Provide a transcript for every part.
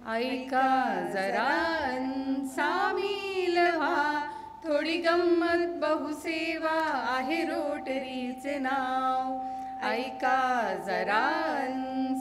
ऐका जरा सामील व्हा, थोडी गंमत बहुसेवा आहे रोटरीचे नाव. ऐका जरा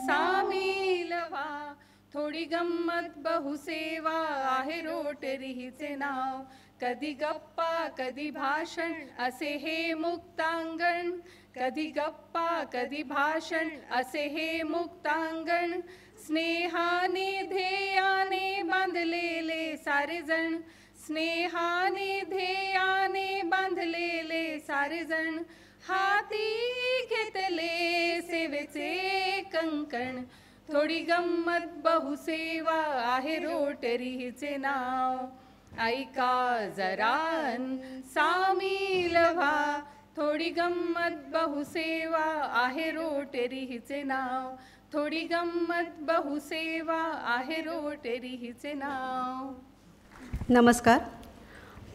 सामील व्हा, थोडी गंमत बहुसेवा आहे रोटरीचे नाव. कधी गप्पा कधी भाषण असे हे मुक्तांगण, कधी गप्पा कधी भाषण असे हे मुक्तांगण. स्नेहाने ध्येयाने बांधलेले सारेजण, स्नेहाने ध्येयाने बांधलेले सारेजण. हाती घेतले सेवेचे कंकण, थोडी गंमत बहुसेवा आहे रोटरीचे नाव. ऐका जरा सामील व्हा, थोडी गंमत बहुसेवा आहे रोटरीचे नाव. थोडी गंमत बहुसेवा आहे रोटरीचे नाव. नमस्कार.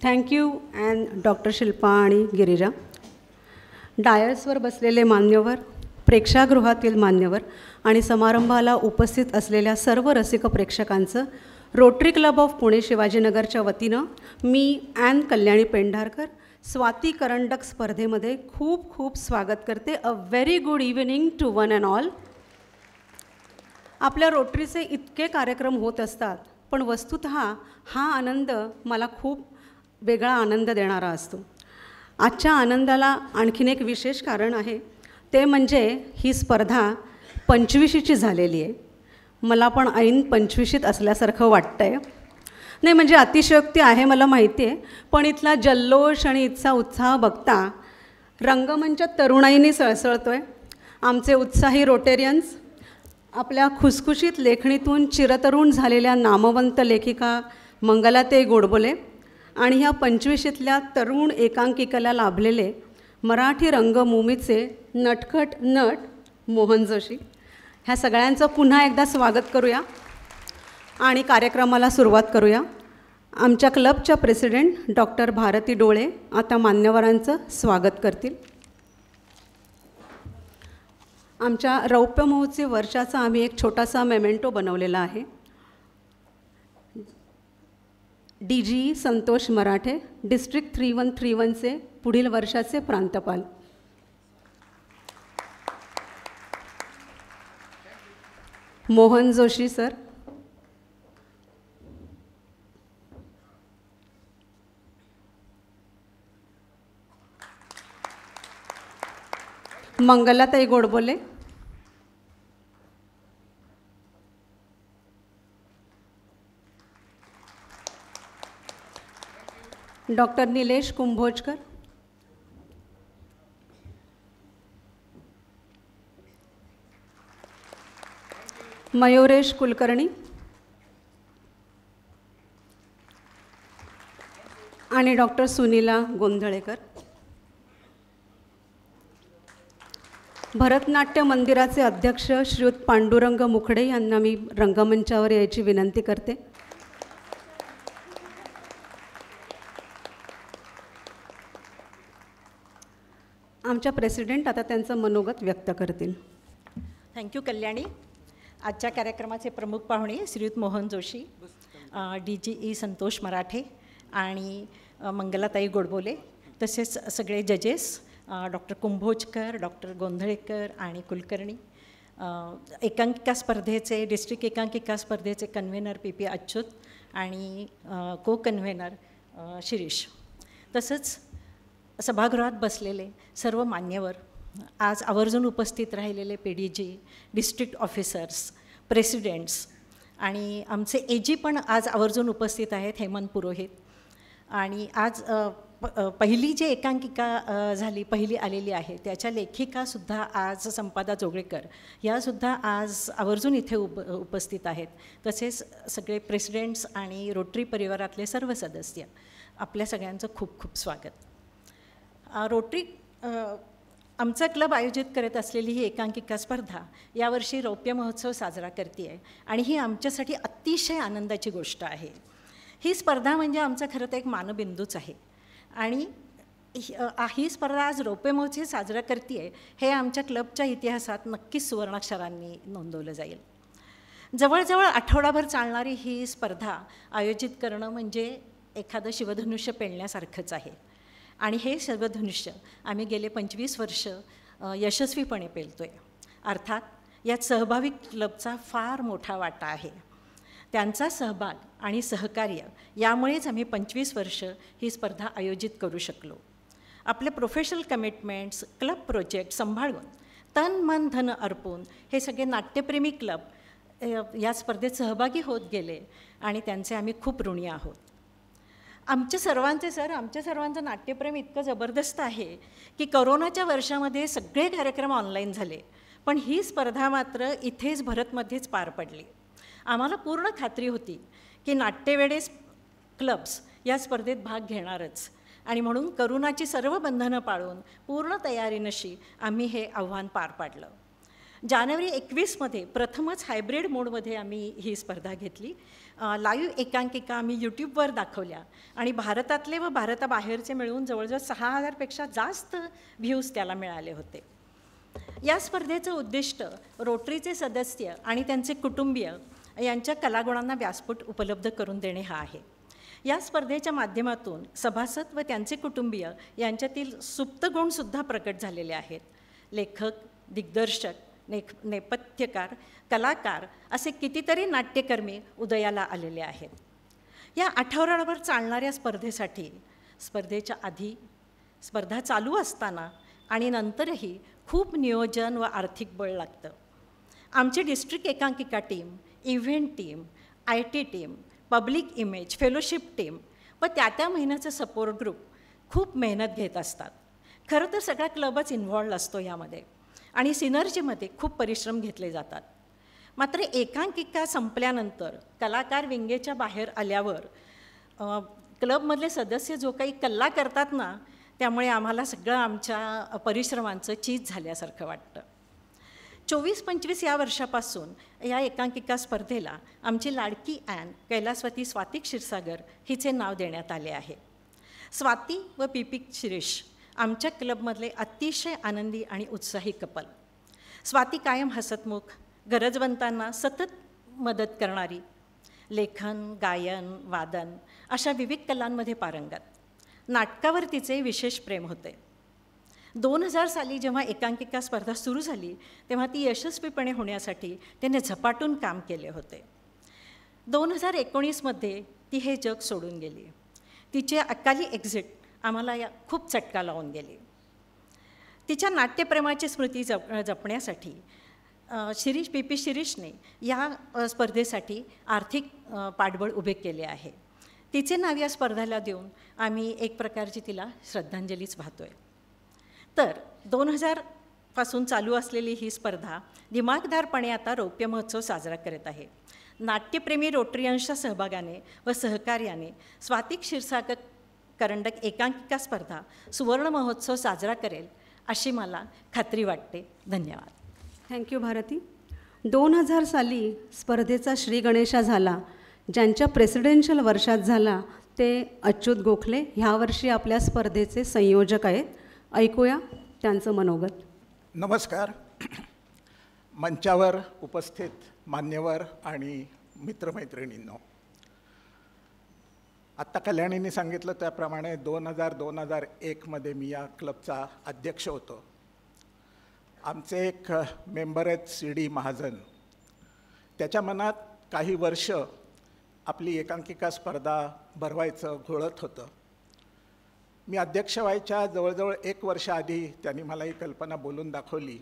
थँक्यू अँड डॉक्टर शिल्पा आणि गिरिजा. डायसवर बसलेले मान्यवर, प्रेक्षागृहातील मान्यवर आणि समारंभाला उपस्थित असलेल्या सर्व रसिक प्रेक्षकांचं रोटरी क्लब ऑफ पुणे शिवाजीनगरच्या वतीनं मी ॲन कल्याणी पेंढारकर स्वाती करंडक स्पर्धेमध्ये खूप खूप स्वागत करते. A very good evening to one and all. आपल्या रोटरीचे इतके कार्यक्रम होत असतात, पण वस्तुतः हा आनंद मला खूप वेगळा आनंद देणारा असतो. आजच्या आनंदाला आणखीन एक विशेष कारण आहे, ते म्हणजे ही स्पर्धा 25वीची झालेली आहे. मला पण ऐन 25वीत असल्यासारखं वाटतं आहे. नाही म्हणजे अतिशयोक्ती आहे मला माहिती आहे, पण इथला जल्लोष आणि इथचा उत्साह बघता रंगमंचात तरुणाईने सळसळतो आहे. आमचे उत्साही रोटेरियन्स, आपल्या खुसखुशीत लेखणीतून चिरतरुण झालेल्या नामवंत लेखिका मंगलाताई गोडबोले आणि ह्या 25वीतल्या तरुण एकांकिकेला लाभलेले मराठी रंगभूमीचे नटखट नट मोहन जोशी, ह्या सगळ्यांचं पुन्हा एकदा स्वागत करूया आणि कार्यक्रमाला सुरुवात करूया. आमच्या क्लबच्या प्रेसिडेंट डॉक्टर भारती डोळे आता मान्यवरांचं स्वागत करतील. आमच्या रौप्य महोत्सवी वर्षाचा आम्ही एक छोटासा मेमेंटो बनवलेला आहे. DG संतोष मराठे, डिस्ट्रिक्ट 3131चे पुढील वर्षाचे प्रांतपाल. मोहन जोशी सर, मंगलाताई गोडबोले, डॉक्टर निलेश कुंभोजकर, मयुरेश कुलकर्णी आणि डॉक्टर सुनीला गोंधळेकर. भरतनाट्य मंदिराचे अध्यक्ष श्रीयुत पांडुरंग मुखडे यांना मी रंगमंचावर यायची विनंती करते. आमच्या प्रेसिडेंट आता त्यांचं मनोगत व्यक्त करतील. थँक्यू कल्याणी. आजच्या कार्यक्रमाचे प्रमुख पाहुणे श्रीयुत मोहन जोशी, DG संतोष मराठे आणि मंगलाताई गोडबोले, तसेच सगळे जजेस डॉक्टर कुंभोजकर, डॉक्टर गोंधळेकर आणि कुलकर्णी, एकांकिका स्पर्धेचे डिस्ट्रिक्ट एकांकिका स्पर्धेचे कन्व्हेनर PP अच्युत आणि को कन्व्हेनर शिरीष, तसंच सभागृहात बसलेले सर्व मान्यवर, आज आवर्जून उपस्थित राहिलेले PDG, डिस्ट्रिक्ट ऑफिसर्स, प्रेसिडेंट्स आणि आमचे AG पण आज आवर्जून उपस्थित आहेत, हेमंत पुरोहित. आणि आज पहिली जी एकांकिका झाली, पहिली आलेली आहे, त्याच्या लेखिकासुद्धा आज संपादा जोगळेकर यासुद्धा आज आवर्जून इथे उपस्थित आहेत. तसेच सगळे प्रेसिडेंट्स आणि रोटरी परिवारातले सर्व सदस्य, आपल्या सगळ्यांचं खूप खूप स्वागत. रोटरी आमचा क्लब आयोजित करत असलेली ही एकांकिका स्पर्धा यावर्षी रौप्य महोत्सव साजरा करते आहे आणि ही आमच्यासाठी अतिशय आनंदाची गोष्ट आहे. ही स्पर्धा म्हणजे आमचा खरं तर एक मानबिंदूच आहे आणि ही स्पर्धा आज रौप्य महोत्सव साजरा करते आहे हे आमच्या क्लबच्या इतिहासात नक्कीच सुवर्णाक्षरांनी नोंदवलं जाईल. जवळजवळ आठवडाभर चालणारी ही स्पर्धा आयोजित करणं म्हणजे एखादं शिवधनुष्य पेलण्यासारखंच आहे. आणि हे शिवधनुष्य आम्ही गेले 25 वर्ष यशस्वीपणे पेलतो आहे. अर्थात यात सहभागी क्लबचा फार मोठा वाटा आहे. त्यांचा सहभाग आणि सहकार्य यामुळेच आम्ही 25 वर्ष ही स्पर्धा आयोजित करू शकलो. आपले प्रोफेशनल कमिटमेंट्स, क्लब प्रोजेक्ट सांभाळून तन मन धन अर्पून हे सगळे नाट्यप्रेमी क्लब या स्पर्धेत सहभागी होत गेले आणि त्यांचे आम्ही खूप ऋणी आहोत. आमच्या सर्वांचं नाट्यप्रेम इतकं जबरदस्त आहे की कोरोनाच्या वर्षामध्ये सगळे कार्यक्रम ऑनलाईन झाले, पण ही स्पर्धा मात्र इथेच भरतमध्येच पार पडली. आम्हाला पूर्ण खात्री होती की नाट्यवेडे क्लब्स या स्पर्धेत भाग घेणारच आणि म्हणून करोनाची सर्व बंधनं पाळून पूर्ण तयारीनिशी आम्ही हे आव्हान पार पाडलं. जानेवारी 21मध्ये प्रथमच हायब्रिड मोडमध्ये आम्ही ही स्पर्धा घेतली. लाईव्ह एकांकिका आम्ही यूट्यूबवर दाखवल्या आणि भारतातले व भारताबाहेरचे मिळून जवळजवळ 6000पेक्षा जास्त व्ह्यूज त्याला मिळाले होते. या स्पर्धेचं उद्दिष्ट रोटरीचे सदस्य आणि त्यांचे कुटुंबीय यांच्या कलागुणांना व्यासपीठ उपलब्ध करून देणे हा आहे. या स्पर्धेच्या माध्यमातून सभासद व त्यांचे कुटुंबीय यांच्यातील सुप्त गुणसुद्धा प्रकट झालेले आहेत. लेखक, दिग्दर्शक, नेपथ्यकार, कलाकार असे कितीतरी नाट्यकर्मी उदयाला आलेले आहेत. या आठवड्याभर चालणाऱ्या स्पर्धेसाठी स्पर्धेच्या आधी, स्पर्धा चालू असताना आणि नंतरही खूप नियोजन व आर्थिक बळ लागतं. आमची डिस्ट्रिक्ट एकांकिका team, event team, IT team, public image, fellowship team व त्या महिन्याचा सपोर्ट ग्रुप खूप मेहनत घेत असतात. खरं तर सगळा क्लबच इन्व्हॉल्ड असतो यामध्ये आणि सिनर्जीमध्ये खूप परिश्रम घेतले जातात. मात्र एकांकिका संपल्यानंतर कलाकार विंगेच्या बाहेर आल्यावर क्लबमधले सदस्य जो काही कल्ला करतात ना, त्यामुळे आम्हाला सगळं आमच्या परिश्रमांचं चीज झाल्यासारखं वाटतं. 24-25 या वर्षापासून या एकांकिका स्पर्धेला आमची लाडकी ॲन कैलासवती स्वाती क्षीरसागर हिचे नाव देण्यात आले आहे. स्वाती व PP शिरीष आमच्या क्लबमधले अतिशय आनंदी आणि उत्साही कपल. स्वाती कायम हसतमुख, गरजवंतांना सतत मदत करणारी, लेखन, गायन, वादन अशा विविध कलांमध्ये पारंगत. नाटकावर तिचे विशेष प्रेम होते. 2000 साली जेव्हा एकांकिका स्पर्धा सुरू झाली तेव्हा ती यशस्वीपणे होण्यासाठी त्याने झपाटून काम केले होते. 2019मध्ये ती हे जग सोडून गेली. तिचे अकाली एक्झिट आम्हाला खूप चटका लावून गेली. तिच्या नाट्यप्रेमाची स्मृती जपण्यासाठी PP शिरीषने या स्पर्धेसाठी आर्थिक पाठबळ उभे केले आहे. तिचे नाव या स्पर्धेला देऊन आम्ही एक प्रकारची तिला श्रद्धांजलीच वाहतोय. तर 2000 पासून चालू असलेली ही स्पर्धा दिमाखदारपणे आता रौप्य महोत्सव साजरा करत आहे. नाट्यप्रेमी रोटरियन्सच्या सहभागाने व सहकार्याने स्वाती क्षीरसागर करंडक एकांकिका स्पर्धा सुवर्ण महोत्सव साजरा करेल अशी मला खात्री वाटते. धन्यवाद. थँक्यू भारती. 2000 साली स्पर्धेचा श्री गणेशा झाला. ज्यांच्या प्रेसिडेन्शियल वर्षात झाला ते अच्युत गोखले ह्या वर्षी आपल्या स्पर्धेचे संयोजक आहेत. ऐकूया त्यांचं मनोगत. नमस्कार. मंचावर उपस्थित मान्यवर आणि मित्रमैत्रिणींनो, आत्ता कल्याणींनी सांगितलं त्याप्रमाणे 2001मध्ये मी या क्लबचा अध्यक्ष होतो. आमचे एक मेंबर आहेत CD महाजन. त्याच्या मनात काही वर्ष आपली एकांकिका स्पर्धा भरवायचं घोळत होतं. मी अध्यक्ष व्हायच्या जवळजवळ 1 वर्ष आधी त्यांनी मला ही कल्पना बोलून दाखवली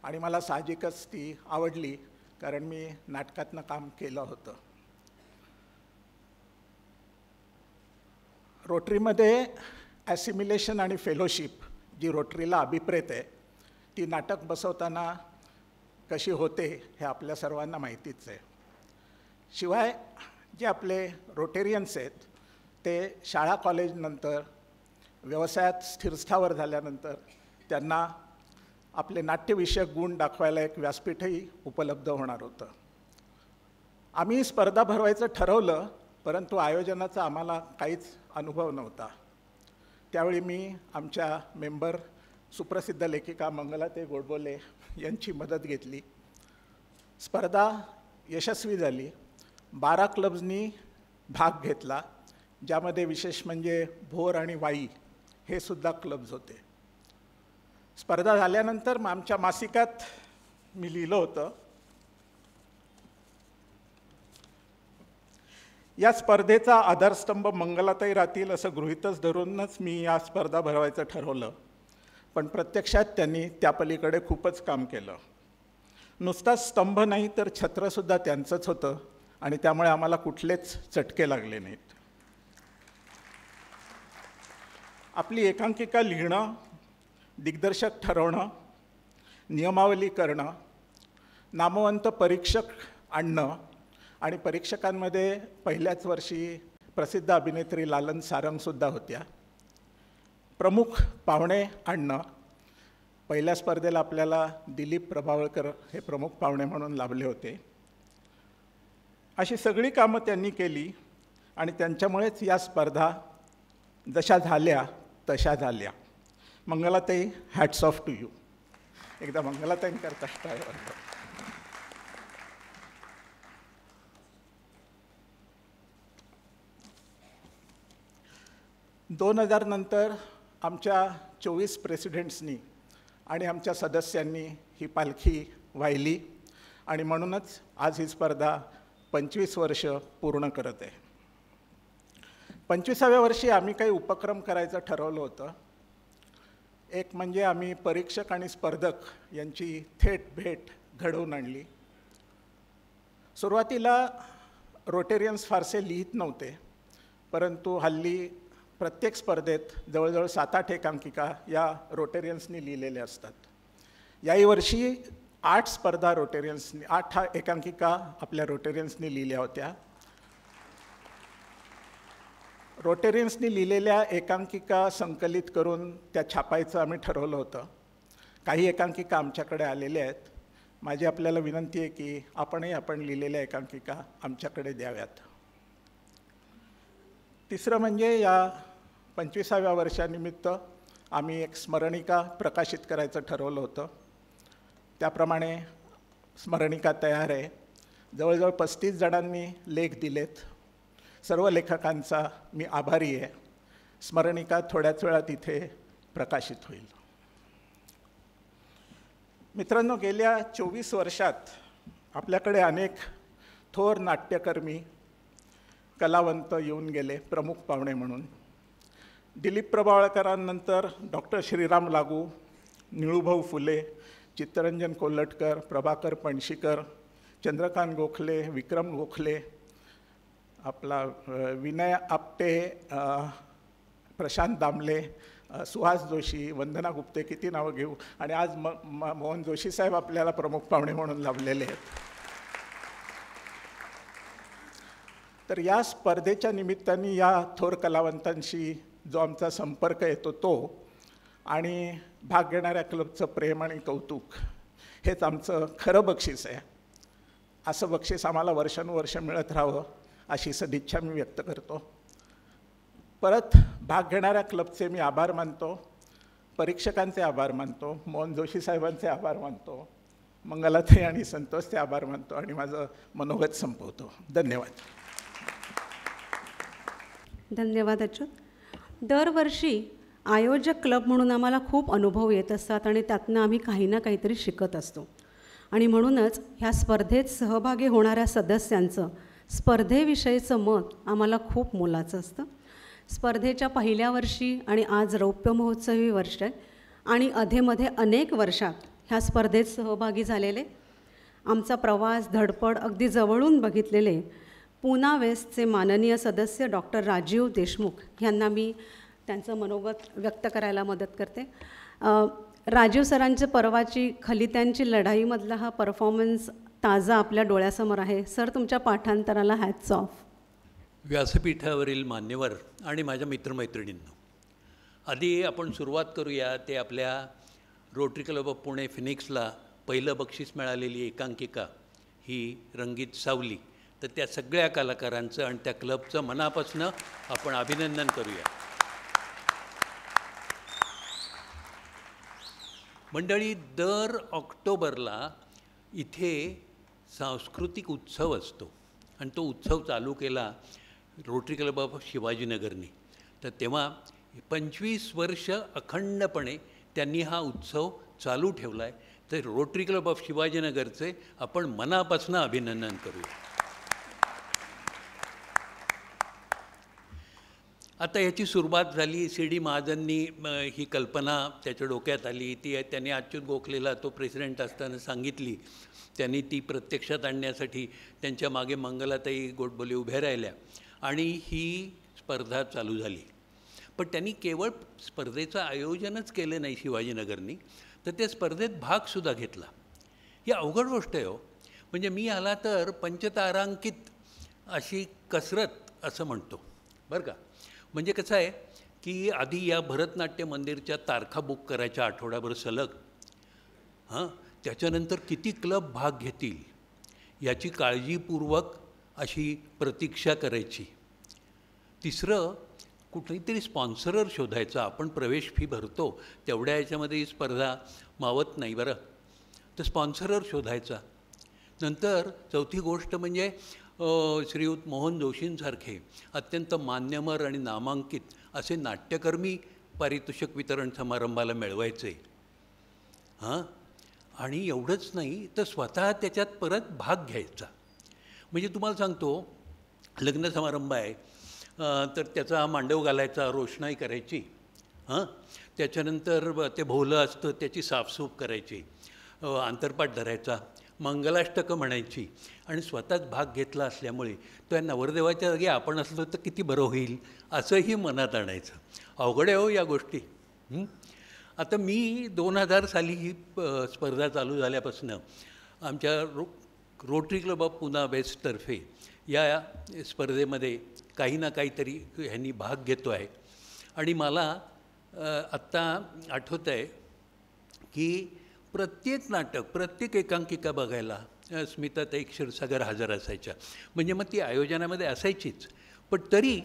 आणि मला साहजिकच ती आवडली, कारण मी नाटकातनं काम केलं होतं. रोटरीमध्ये ॲसिमिलेशन आणि फेलोशिप जी रोटरीला अभिप्रेत आहे ती नाटक बसवताना कशी होते हे आपल्या सर्वांना माहितीच आहे. शिवाय जे आपले रोटेरियन्स आहेत ते शाळा कॉलेजनंतर व्यवसायात स्थिरस्थावर झाल्यानंतर त्यांना आपले नाट्यविषयक गुण दाखवायला एक व्यासपीठही उपलब्ध होणार होतं. आम्ही स्पर्धा भरवायचं ठरवलं, परंतु आयोजनाचा आम्हाला काहीच अनुभव नव्हता. त्यावेळी मी आमच्या मेंबर सुप्रसिद्ध लेखिका मंगलाताई गोडबोले यांची मदत घेतली. स्पर्धा यशस्वी झाली. 12 क्लब्सनी भाग घेतला, ज्यामध्ये विशेष म्हणजे भोर आणि वाई हे सुद्धा क्लब्स होते. स्पर्धा झाल्यानंतर आमच्या मासिकात मी लिहिलं होतं, या स्पर्धेचा आधारस्तंभ मंगलाताई राहतील असं गृहीतच धरूनच मी या स्पर्धा भरवायचं ठरवलं. पण प्रत्यक्षात त्यांनी त्या पलीकडे खूपच काम केलं. नुसताच स्तंभ नाही तर छत्रसुद्धा त्यांचंच होतं आणि त्यामुळे आम्हाला कुठलेच चटके लागले नाहीत. आपली एकांकिका लिहिणं, दिग्दर्शक ठरवणं, नियमावली करणं, नामवंत परीक्षक आणणं आणि परीक्षकांमध्ये पहिल्याच वर्षी प्रसिद्ध अभिनेत्री लालन सारंगसुद्धा होत्या. प्रमुख पाहुणे आणणं, पहिल्या स्पर्धेला आपल्याला दिलीप प्रभावळकर हे प्रमुख पाहुणे म्हणून लाभले होते. अशी सगळी कामं त्यांनी केली आणि त्यांच्यामुळेच या स्पर्धा जशा झाल्या तशा झाल्या. मंगलाताई, हॅट्स ऑफ टू यू. एकदा मंगलाताईंकरता टाळ्या वाजवा. 2000 नंतर आमच्या 24 प्रेसिडेंट्सनी आणि आमच्या सदस्यांनी ही पालखी वाहिली आणि म्हणूनच आज ही स्पर्धा 25 वर्ष पूर्ण करत आहे. 25व्या वर्षी आम्ही काही उपक्रम करायचं ठरवलं होतं. एक म्हणजे आम्ही परीक्षक आणि स्पर्धक यांची थेट भेट घडवून आणली. सुरुवातीला रोटेरियन्स फारसे लिहित नव्हते, परंतु हल्ली प्रत्येक स्पर्धेत जवळजवळ 7-8 एकांकिका या रोटेरियन्सनी लिहिलेल्या असतात. याही वर्षी 8 स्पर्धा रोटेरियन्सनी 8 एकांकिका आपल्या रोटेरियन्सनी लिहिल्या होत्या. रोटेरियन्सनी लिहिलेल्या एकांकिका संकलित करून त्या छापायचं आम्ही ठरवलं होतं. काही एकांकिका आमच्याकडे आलेल्या आहेत. माझी आपल्याला विनंती आहे की आपण लिहिलेल्या एकांकिका आमच्याकडे द्याव्यात. तिसरं म्हणजे या 25व्या वर्षानिमित्त आम्ही एक स्मरणिका प्रकाशित करायचं ठरवलं होतं. त्याप्रमाणे स्मरणिका तयार आहे. जवळजवळ 35 जणांनी लेख दिलेत. सर्व लेखकांचा मी आभारी आहे. स्मरणिका थोड्याच वेळात इथे प्रकाशित होईल. मित्रांनो, गेल्या 24 वर्षात आपल्याकडे अनेक थोर नाट्यकर्मी, कलावंत येऊन गेले प्रमुख पाहुणे म्हणून. दिलीप प्रभावळकरांनंतर डॉक्टर श्रीराम लागू, निळूभाऊ फुले, चित्तरंजन कोल्हटकर, प्रभाकर पणशीकर, चंद्रकांत गोखले, विक्रम गोखले, आपला विनय आपटे, प्रशांत दामले, सुहास जोशी, वंदना गुप्ते, किती नावं घेऊ. आणि आज मोहन जोशी साहेब आपल्याला प्रमुख पाहुणे म्हणून लाभलेले आहेत. तर या स्पर्धेच्या निमित्ताने या थोर कलावंतांशी जो आमचा संपर्क येतो तो आणि भाग घेणाऱ्या क्लबचं प्रेम आणि कौतुक हेच आमचं खरं बक्षीस आहे. असं बक्षीस आम्हाला वर्षानुवर्ष मिळत राहावं अशी सदिच्छा मी व्यक्त करतो. परत भाग घेणाऱ्या क्लबचे मी आभार मानतो, परीक्षकांचे आभार मानतो, मोहन जोशी साहेबांचे आभार मानतो, मंगलाताई आणि संतोषचे आभार मानतो आणि माझं मनोगत संपवतो. धन्यवाद. धन्यवाद अच्युत. दरवर्षी आयोजक क्लब म्हणून आम्हाला खूप अनुभव येत असतात आणि त्यातनं आम्ही काही ना काहीतरी शिकत असतो. आणि म्हणूनच ह्या स्पर्धेत सहभागी होणाऱ्या सदस्यांचं स्पर्धेविषयीचं मत आम्हाला खूप मोलाचं असतं. स्पर्धेच्या पहिल्या वर्षी आणि आज रौप्य महोत्सवी वर्ष आहे आणि अधेमध्ये अनेक वर्षात ह्या स्पर्धेत सहभागी झालेले, आमचा प्रवास धडपड अगदी जवळून बघितलेले पूना वेस्टचे माननीय सदस्य डॉक्टर राजीव देशमुख यांना मी त्यांचं मनोगत व्यक्त करायला मदत करते. राजीव सरांच्या परवाची खलित्यांची लढाईमधला हा परफॉर्मन्स ताजा आपल्या डोळ्यासमोर आहे. सर, तुमच्या पाठांतराला हॅट्स ऑफ. व्यासपीठावरील मान्यवर आणि माझ्या मित्रमैत्रिणींनो, आधी आपण सुरुवात करूया ते आपल्या रोटरी क्लब ऑफ पुणे फिनिक्सला पहिलं बक्षीस मिळालेली एकांकिका ही रंगीत सावली. तर त्या सगळ्या कलाकारांचं आणि त्या क्लबचं मनापासून आपण अभिनंदन करूया. मंडळी, दर ऑक्टोबरला इथे सांस्कृतिक उत्सव असतो आणि तो उत्सव चालू केला रोटरी क्लब ऑफ शिवाजीनगरनी. तर तेव्हा 25 वर्ष अखंडपणे त्यांनी हा उत्सव चालू ठेवला आहे. तर रोटरी क्लब ऑफ शिवाजीनगरचे आपण मनापासून अभिनंदन करूया. आता याची सुरुवात झाली. सी डी महाजननी ही कल्पना त्याच्या डोक्यात आली. ती त्यांनी अच्युत गोखलेला तो प्रेसिडेंट असताना सांगितली. त्यांनी ती प्रत्यक्षात आणण्यासाठी त्यांच्या मागे मंगलाताई गोडबोले उभ्या राहिल्या आणि ही स्पर्धा चालू झाली. पण त्यांनी केवळ स्पर्धेचं आयोजनच केलं नाही शिवाजीनगरनी, तर त्या स्पर्धेत भागसुद्धा घेतला. ही अवघड गोष्ट आहे हो. म्हणजे मी आला तर पंचतारांकित अशी कसरत असं म्हणतो बरं का. म्हणजे कसं आहे की आधी या भरतनाट्य मंदिरच्या तारखा बुक करायच्या आठवड्याभर सलग. त्याच्यानंतर किती क्लब भाग घेतील याची काळजीपूर्वक अशी प्रतीक्षा करायची. तिसरं, कुठेतरी स्पॉन्सरर शोधायचा. आपण प्रवेश फी भरतो तेवढ्या याच्यामध्ये ही स्पर्धा मावत नाही बरं, तर स्पॉन्सरर शोधायचा. नंतर चौथी गोष्ट म्हणजे श्रीयुत मोहन जोशींसारखे अत्यंत मान्यवर आणि नामांकित असे नाट्यकर्मी पारितोषिक वितरण समारंभाला मिळवायचे. आणि एवढंच नाही तर स्वतः त्याच्यात परत भाग घ्यायचा. म्हणजे तुम्हाला सांगतो, लग्न समारंभ आहे तर त्याचा मांडव घालायचा, रोषणाई करायची. त्याच्यानंतर ते भोवलं असतं त्याची साफसूफ करायची, अंतरपाठ धरायचा, मंगलाष्टकं म्हणायची. आणि स्वतःच भाग घेतला असल्यामुळे त्या नवरदेवाच्या जागी आपण असलो तर किती बरं होईल असंही मनात आणायचं. अवघड आहे हो या गोष्टी. आता मी 2000 साली ही स्पर्धा चालू झाल्यापासून आमच्या रोटरी क्लब ऑफ पुना वेस्टतर्फे या स्पर्धेमध्ये काही ना काहीतरी ह्यांनी भाग घेतो आहे. आणि मला आत्ता आठवतं आहे की प्रत्येक नाटक, प्रत्येक एकांकिका बघायला स्मिताताई क्षीरसागर हजर असायच्या. म्हणजे मग ती आयोजनामध्ये असायचीच, पण तरी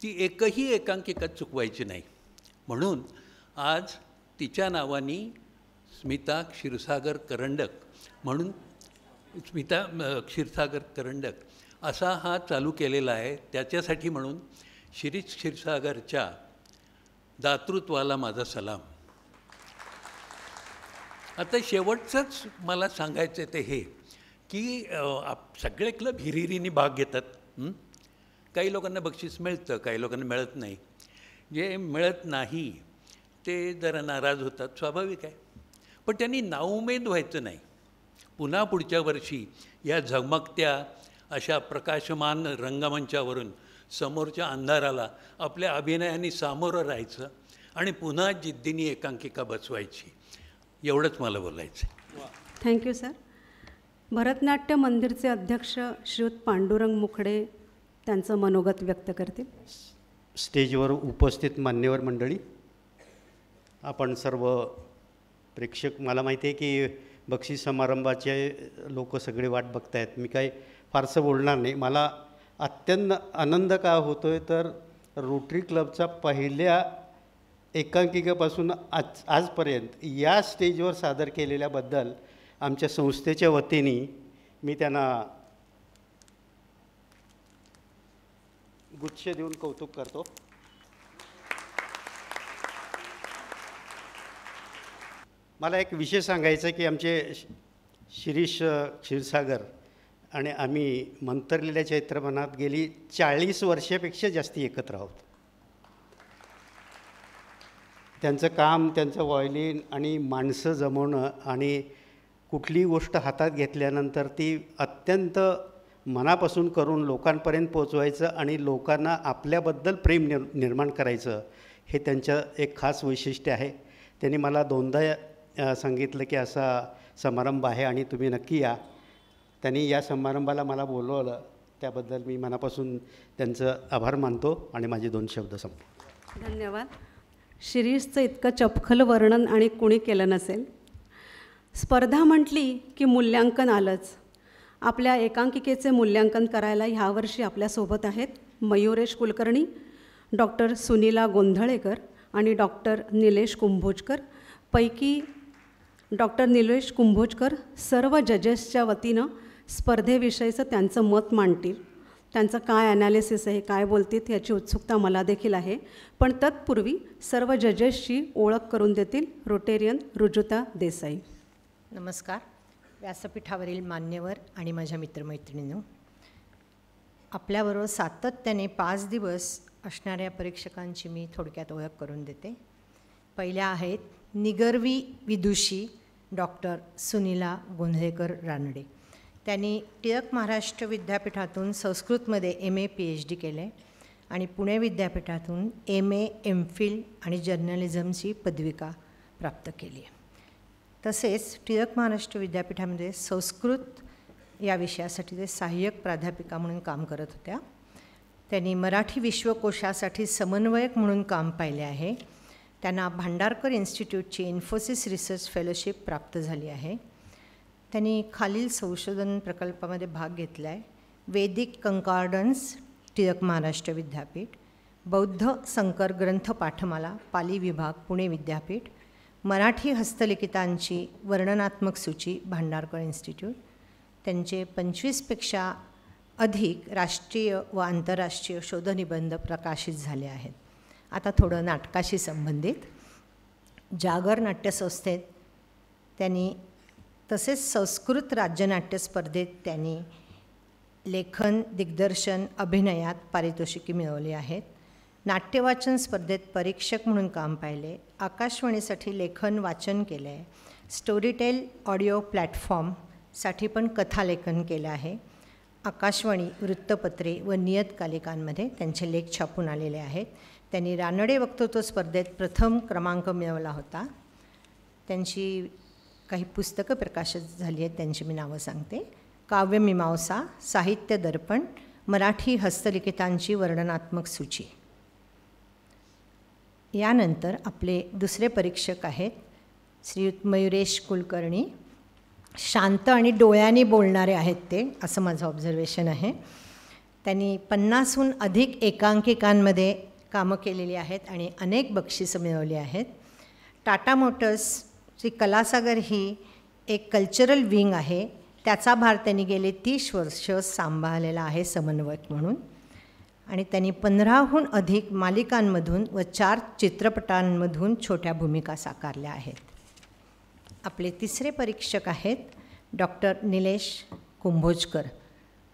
ती एकही एकांकिका चुकवायची नाही. म्हणून आज तिच्या नावानी स्मिता क्षीरसागर करंडक म्हणून स्मिता क्षीरसागर करंडक असा हा चालू केलेला आहे. त्याच्यासाठी म्हणून शिरीष क्षीरसागरच्या दातृत्वाला माझा सलाम. आता शेवटचंच मला सांगायचं ते हे की सगळे क्लब हिरिरीने भाग घेतात. काही लोकांना बक्षीस मिळतं, काही लोकांना मिळत नाही. जे मिळत नाही ते जरा नाराज होतात, स्वाभाविक आहे. पण त्यांनी नाउमेद व्हायचं नाही. पुन्हा पुढच्या वर्षी या झगमगत्या अशा प्रकाशमान रंगमंचावरून समोरच्या अंधाराला आपल्या अभिनयाने सामोरं राहायचं आणि पुन्हा जिद्दीने एकांकिका बसवायची. एवढंच मला बोलायचं आहे. Thank you sir. भरतनाट्य मंदिरचे अध्यक्ष श्रीयुत पांडुरंग मुखडे त्यांचं मनोगत व्यक्त करतील. स्टेजवर उपस्थित मान्यवर मंडळी, आपण सर्व प्रेक्षक, मला माहिती आहे की बक्षीस समारंभाचे लोक सगळे वाट बघत आहेत. मी काही फारसं बोलणार नाही. मला अत्यंत आनंद का होतो आहे तर रोटरी क्लबचा पहिल्या एकांकिकेपासून आजपर्यंत या स्टेजवर सादर केलेल्याबद्दल आमच्या संस्थेच्या वतीने मी त्यांना गुच्छ देऊन कौतुक करतो. मला एक विषय सांगायचा की आमचे शिरीष क्षीरसागर आणि आम्ही मंतरलेल्या चैत्रमनात गेली 40 वर्षापेक्षा जास्ती एकत्र आहोत. त्यांचं काम, त्यांचं व्हायोलिन आणि माणसं जमवणं आणि कुठलीही गोष्ट हातात घेतल्यानंतर ती अत्यंत मनापासून करून लोकांपर्यंत पोचवायचं आणि लोकांना आपल्याबद्दल प्रेम निर्माण करायचं, हे त्यांचं एक खास वैशिष्ट्य आहे. त्यांनी मला 2दा सांगितलं की असा समारंभ आहे आणि तुम्ही नक्की या. त्यांनी या समारंभाला मला बोलवलं, त्याबद्दल मी मनापासून त्यांचं आभार मानतो आणि माझे 2 शब्द संपतो. धन्यवाद. शिरीषचं इतकं चपखल वर्णन आणि कुणी केलं नसेल. स्पर्धा म्हटली की मूल्यांकन आलंच. आपल्या एकांकिकेचे मूल्यांकन करायला ह्यावर्षी आपल्यासोबत आहेत मयुरेश कुलकर्णी, डॉक्टर सुनीला गोंधळेकर आणि डॉक्टर निलेश कुंभोजकर. पैकी डॉक्टर निलेश कुंभोजकर सर्व जजेसच्या वतीनं स्पर्धेविषयीचं त्यांचं मत मांडतील. त्यांचं काय ॲनालिसिस आहे, काय बोलतील याची उत्सुकता मला देखील आहे. पण तत्पूर्वी सर्व जजेसची ओळख करून देतील रोटेरियन रुजुता देसाई. नमस्कार. व्यासपीठावरील मान्यवर आणि माझ्या मित्रमैत्रिणींनो, आपल्याबरोबर सातत्याने 5 दिवस असणाऱ्या परीक्षकांची मी थोडक्यात ओळख करून देते. पहिल्या आहेत निगर्वी विदुषी डॉक्टर सुनीला गोंधळेकर रानडे. त्यांनी टिळक महाराष्ट्र विद्यापीठातून संस्कृतमध्ये MA PhD केले आणि पुणे विद्यापीठातून MA MPhil आणि जर्नलिझमची पदविका प्राप्त केली आहे. तसेच टिळक महाराष्ट्र विद्यापीठामध्ये संस्कृत या विषयासाठी ते सहाय्यक प्राध्यापिका म्हणून काम करत होत्या. त्यांनी मराठी विश्वकोशासाठी समन्वयक म्हणून काम पाहिले आहे. त्यांना भांडारकर इन्स्टिट्यूटची इन्फोसिस रिसर्च फेलोशिप प्राप्त झाली आहे. त्यांनी खालील संशोधन प्रकल्पामध्ये भाग घेतला आहे: वैदिक कंकॉर्डन्स टिळक महाराष्ट्र विद्यापीठ, बौद्ध संकर ग्रंथ पाठमाला पाली विभाग पुणे विद्यापीठ, मराठी हस्तलिखितांची वर्णनात्मक सूची भांडारकर इन्स्टिट्यूट. त्यांचे 25पेक्षा अधिक राष्ट्रीय व आंतरराष्ट्रीय शोधनिबंध प्रकाशित झाले आहेत. आता थोडं नाटकाशी संबंधित. जागर नाट्यसंस्थेत त्यांनी तसेच संस्कृत राज्यनाट्य स्पर्धेत त्यांनी लेखन, दिग्दर्शन, अभिनयात पारितोषिके मिळवली आहेत. नाट्यवाचन स्पर्धेत परीक्षक म्हणून काम पाहिले. आकाशवाणीसाठी लेखन वाचन केले आहे. स्टोरीटेल ऑडिओ प्लॅटफॉर्मसाठी पण कथालेखन केलं आहे. आकाशवाणी, वृत्तपत्रे व नियतकालिकांमध्ये त्यांचे लेख छापून आलेले आहेत. त्यांनी रानडे वक्तृत्व स्पर्धेत प्रथम क्रमांक मिळवला होता. त्यांची काही पुस्तकं प्रकाशित झाली आहेत, त्यांची मी नावं सांगते: काव्यमीमांसा, साहित्य दर्पण, मराठी हस्तलिखितांची वर्णनात्मक सूची. यानंतर आपले दुसरे परीक्षक आहेत श्रीयुत मयुरेश कुलकर्णी. शांत आणि डोळ्यांनी बोलणारे आहेत ते, असं माझं ऑब्झर्वेशन आहे. त्यांनी 50हून अधिक एकांकिकांमध्ये कामं केलेली आहेत आणि अनेक बक्षिसं मिळवली आहेत. टाटा मोटर्सची कलासागर ही एक कल्चरल विंग आहे, त्याचा भार त्यांनी गेले 30 वर्ष सांभाळलेला आहे समन्वयक म्हणून. आणि त्यांनी 15हून अधिक मालिकांमधून व 4 चित्रपटांमधून छोट्या भूमिका साकारल्या आहेत. आपले तिसरे परीक्षक आहेत डॉक्टर निलेश कुंभोजकर.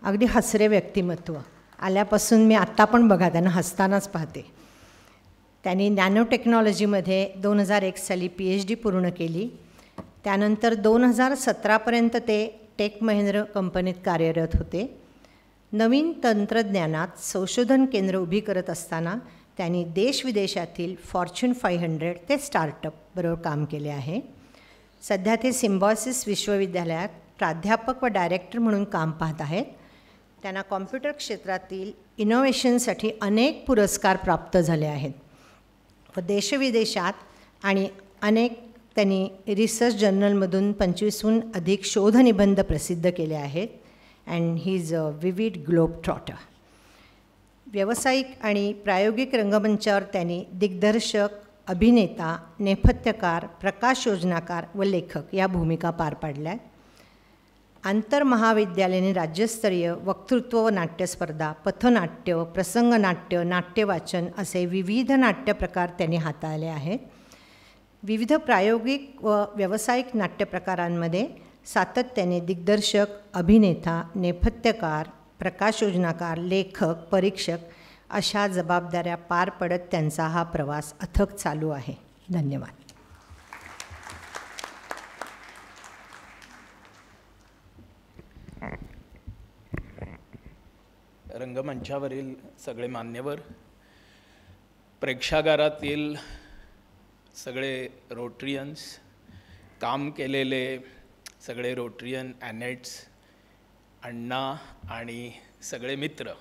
अगदी हसरे व्यक्तिमत्व. आल्यापासून मी आत्ता पण बघा त्यांना हसतानाच पाहते. त्यांनी नॅनो टेक्नॉलॉजीमध्ये 2001 साली PhD पूर्ण केली. त्यानंतर 2017पर्यंत ते टेक महिंद्रा कंपनीत कार्यरत होते. नवीन तंत्रज्ञानात संशोधन केंद्र उभी करत असताना त्यांनी देशविदेशातील फॉर्च्यून 500 ते स्टार्टअपबरोबर काम केले आहे. सध्या ते सिम्बॉयसिस विश्वविद्यालयात प्राध्यापक व डायरेक्टर म्हणून काम पाहत आहेत. त्यांना कॉम्प्युटर क्षेत्रातील इनोव्हेशनसाठी अनेक पुरस्कार प्राप्त झाले आहेत व देशविदेशात आणि अनेक त्यांनी रिसर्च जर्नलमधून 25हून अधिक शोधनिबंध प्रसिद्ध केले आहेत. And he is a vivid globe trotter. व्यावसायिक आणि प्रायोगिक रंगमंचावर त्यांनी दिग्दर्शक, अभिनेता, नेपथ्यकार, प्रकाशयोजनाकार व लेखक या भूमिका पार पाडल्या. आंतरमहाविद्यालयीन राज्यस्तरीय वक्तृत्व व नाट्यस्पर्धा, पथनाट्य, प्रसंगनाट्य, नाट्यवाचन असे विविध नाट्यप्रकार त्यांनी हाताळले आहेत. विविध प्रायोगिक व व्यावसायिक नाट्यप्रकारांमध्ये सातत्याने दिग्दर्शक, अभिनेता, नेपथ्यकार, प्रकाशयोजनाकार, लेखक, परीक्षक अशा जबाबदाऱ्या पार पडत त्यांचा हा प्रवास अथक चालू आहे. धन्यवाद. रंगमंचावरील सगळे मान्यवर, प्रेक्षागारातील सगळे रोटरियन्स, काम केलेले सगळे रोटरियन ॲनेट्स, अण्णा आणि सगळे मित्र,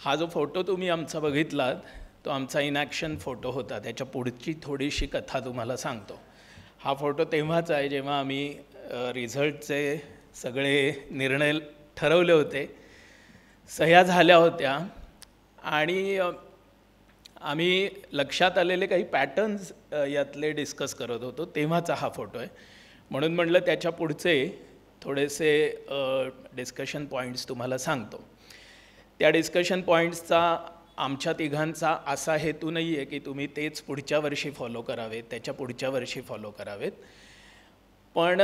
हा जो फोटो तुम्ही आमचा बघितलात तो आमचा इनॅक्शन फोटो होता. त्याच्या पुढची थोडीशी कथा तुम्हाला सांगतो. हा फोटो तेव्हाच आहे जेव्हा आम्ही रिझल्टचे सगळे निर्णय ठरवले होते, सह्या झाल्या होत्या आणि आम्ही लक्षात आलेले काही पॅटर्न्स यातले डिस्कस करत होतो. तेव्हाचा हा फोटो आहे. म्हणून म्हटलं त्याच्या पुढचे थोडेसे डिस्कशन पॉईंट्स तुम्हाला सांगतो. त्या डिस्कशन पॉईंट्सचा आमच्या तिघांचा असा हेतू नाही आहे की तुम्ही तेच पुढच्या वर्षी फॉलो करावेत, त्याच्या पुढच्या वर्षी फॉलो करावेत, पण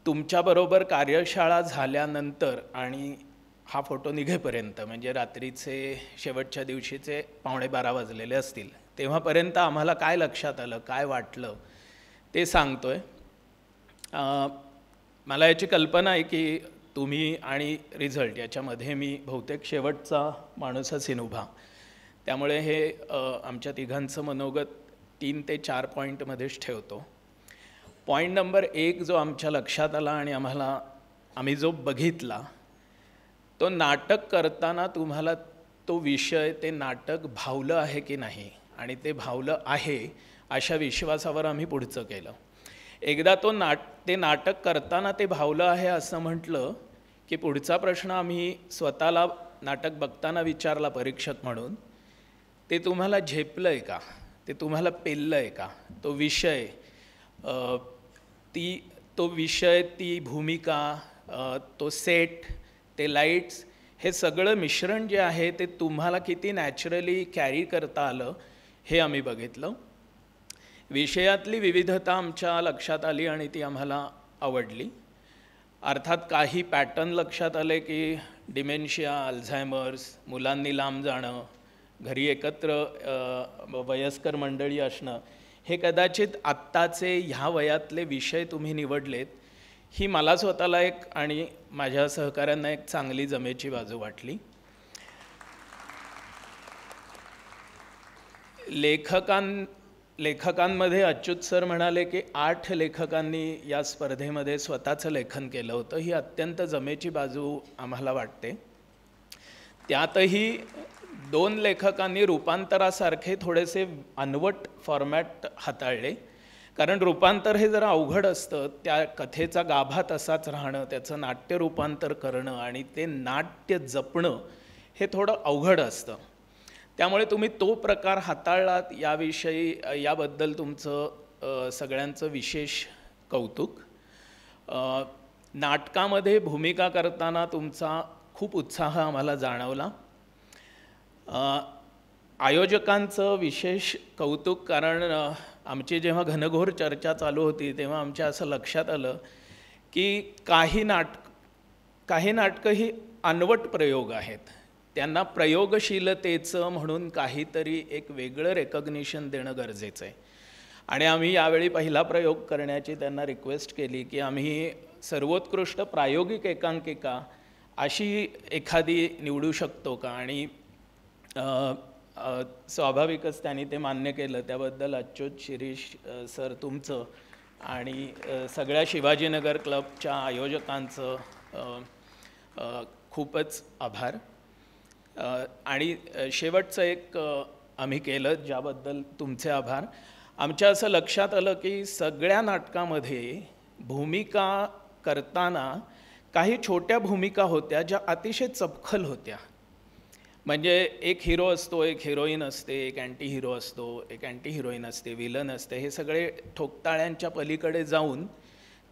तुमच्याबरोबर कार्यशाळा झाल्यानंतर आणि हा फोटो निघेपर्यंत, म्हणजे रात्रीचे शेवटच्या दिवशीचे 11:15 वाजलेले असतील, तेव्हापर्यंत आम्हाला काय लक्षात आलं, काय वाटलं ते सांगतो आहे. मला याची कल्पना आहे की तुम्ही आणि रिझल्ट याच्यामध्ये मी बहुतेक शेवटचा माणूस असेन उभा, त्यामुळे हे आमच्या तिघांचं मनोगत 3 ते 4 पॉईंटमध्येच ठेवतो. पॉईंट नंबर 1 जो आमच्या लक्षात आला आणि आम्ही जो बघितला, तो नाटक करताना तुम्हाला तो विषय, ते नाटक भावलं आहे की नाही, आणि ते भावलं आहे अशा विश्वासावर आम्ही पुढचं केलं. एकदा ते नाटक करताना ते भावलं आहे असं म्हटलं की पुढचा प्रश्न आम्ही स्वतःला नाटक बघताना विचारला परीक्षक म्हणून, ते तुम्हाला झेपलं आहे का, ते तुम्हाला पेललं आहे का, तो विषय, ती भूमिका, तो सेट, ते लाईट्स, हे सगळं मिश्रण जे आहे ते तुम्हाला किती नॅचरली कॅरी करता आलं हे आम्ही बघितलं. विषयातली विविधता आमच्या लक्षात आली आणि ती आम्हाला आवडली. अर्थात काही पॅटर्न लक्षात आले की डिमेन्शिया, अल्झायमर्स, मुलांनी लांब जाणं, घरी एकत्र वयस्कर मंडळी असणं, हे कदाचित आत्ताचे ह्या वयातले विषय तुम्ही निवडलेत, ही मला स्वतःला एक आणि माझ्या सहकाऱ्यांना एक चांगली जमेची बाजू वाटली. लेखकांमध्ये अच्युत सर म्हणाले की 8 लेखकांनी या स्पर्धेमध्ये स्वतःचं लेखन केलं होतं. ही अत्यंत जमेची बाजू आम्हाला वाटते. त्यातही 2 लेखकांनी रूपांतरासारखे थोडेसे अनवट फॉर्मॅट हाताळले, कारण रूपांतर हे जरा अवघड असतं. त्या कथेचा गाभा तसाच राहणं, त्याचं नाट्य रूपांतर करणं आणि ते नाट्य जपणं हे थोडं अवघड असतं. त्यामुळे तुम्ही तो प्रकार हाताळलात, याबद्दल तुमचं सगळ्यांचं विशेष कौतुक. नाटकामध्ये भूमिका करताना तुमचा खूप उत्साह आम्हाला जाणवला. आयोजकांचं विशेष कौतुक, कारण आमची जेव्हा घनघोर चर्चा चालू होती तेव्हा आमच्या असं लक्षात आलं की काही नाटकं ही अनवट प्रयोग आहेत, त्यांना प्रयोगशीलतेचं म्हणून काहीतरी एक वेगळं रेकग्निशन देणं गरजेचं आहे. आणि आम्ही यावेळी पहिला प्रयोग करण्याची त्यांना रिक्वेस्ट केली की आम्ही सर्वोत्कृष्ट प्रायोगिक एकांकिका अशी एखादी निवडू शकतो का, आणि स्वाभाविकच त्यांनी ते मान्य केलं. त्याबद्दल अच्युत, शिरीष सर तुमचं आणि सगळ्या शिवाजीनगर क्लबच्या आयोजकांचं खूपच आभार. आणि शेवटचं एक आम्ही केलं ज्याबद्दल तुमचे आभार. आमच्या असं लक्षात आलं की सगळ्या नाटकामध्ये भूमिका करताना काही छोट्या भूमिका होत्या ज्या अतिशय चपखल होत्या. म्हणजे एक हिरो असतो, एक हिरोईन असते, एक अँटी हिरो असतो, एक अँटी हिरोईन असते, विलन असते. हे सगळे ठोकताळ्यांच्या पलीकडे जाऊन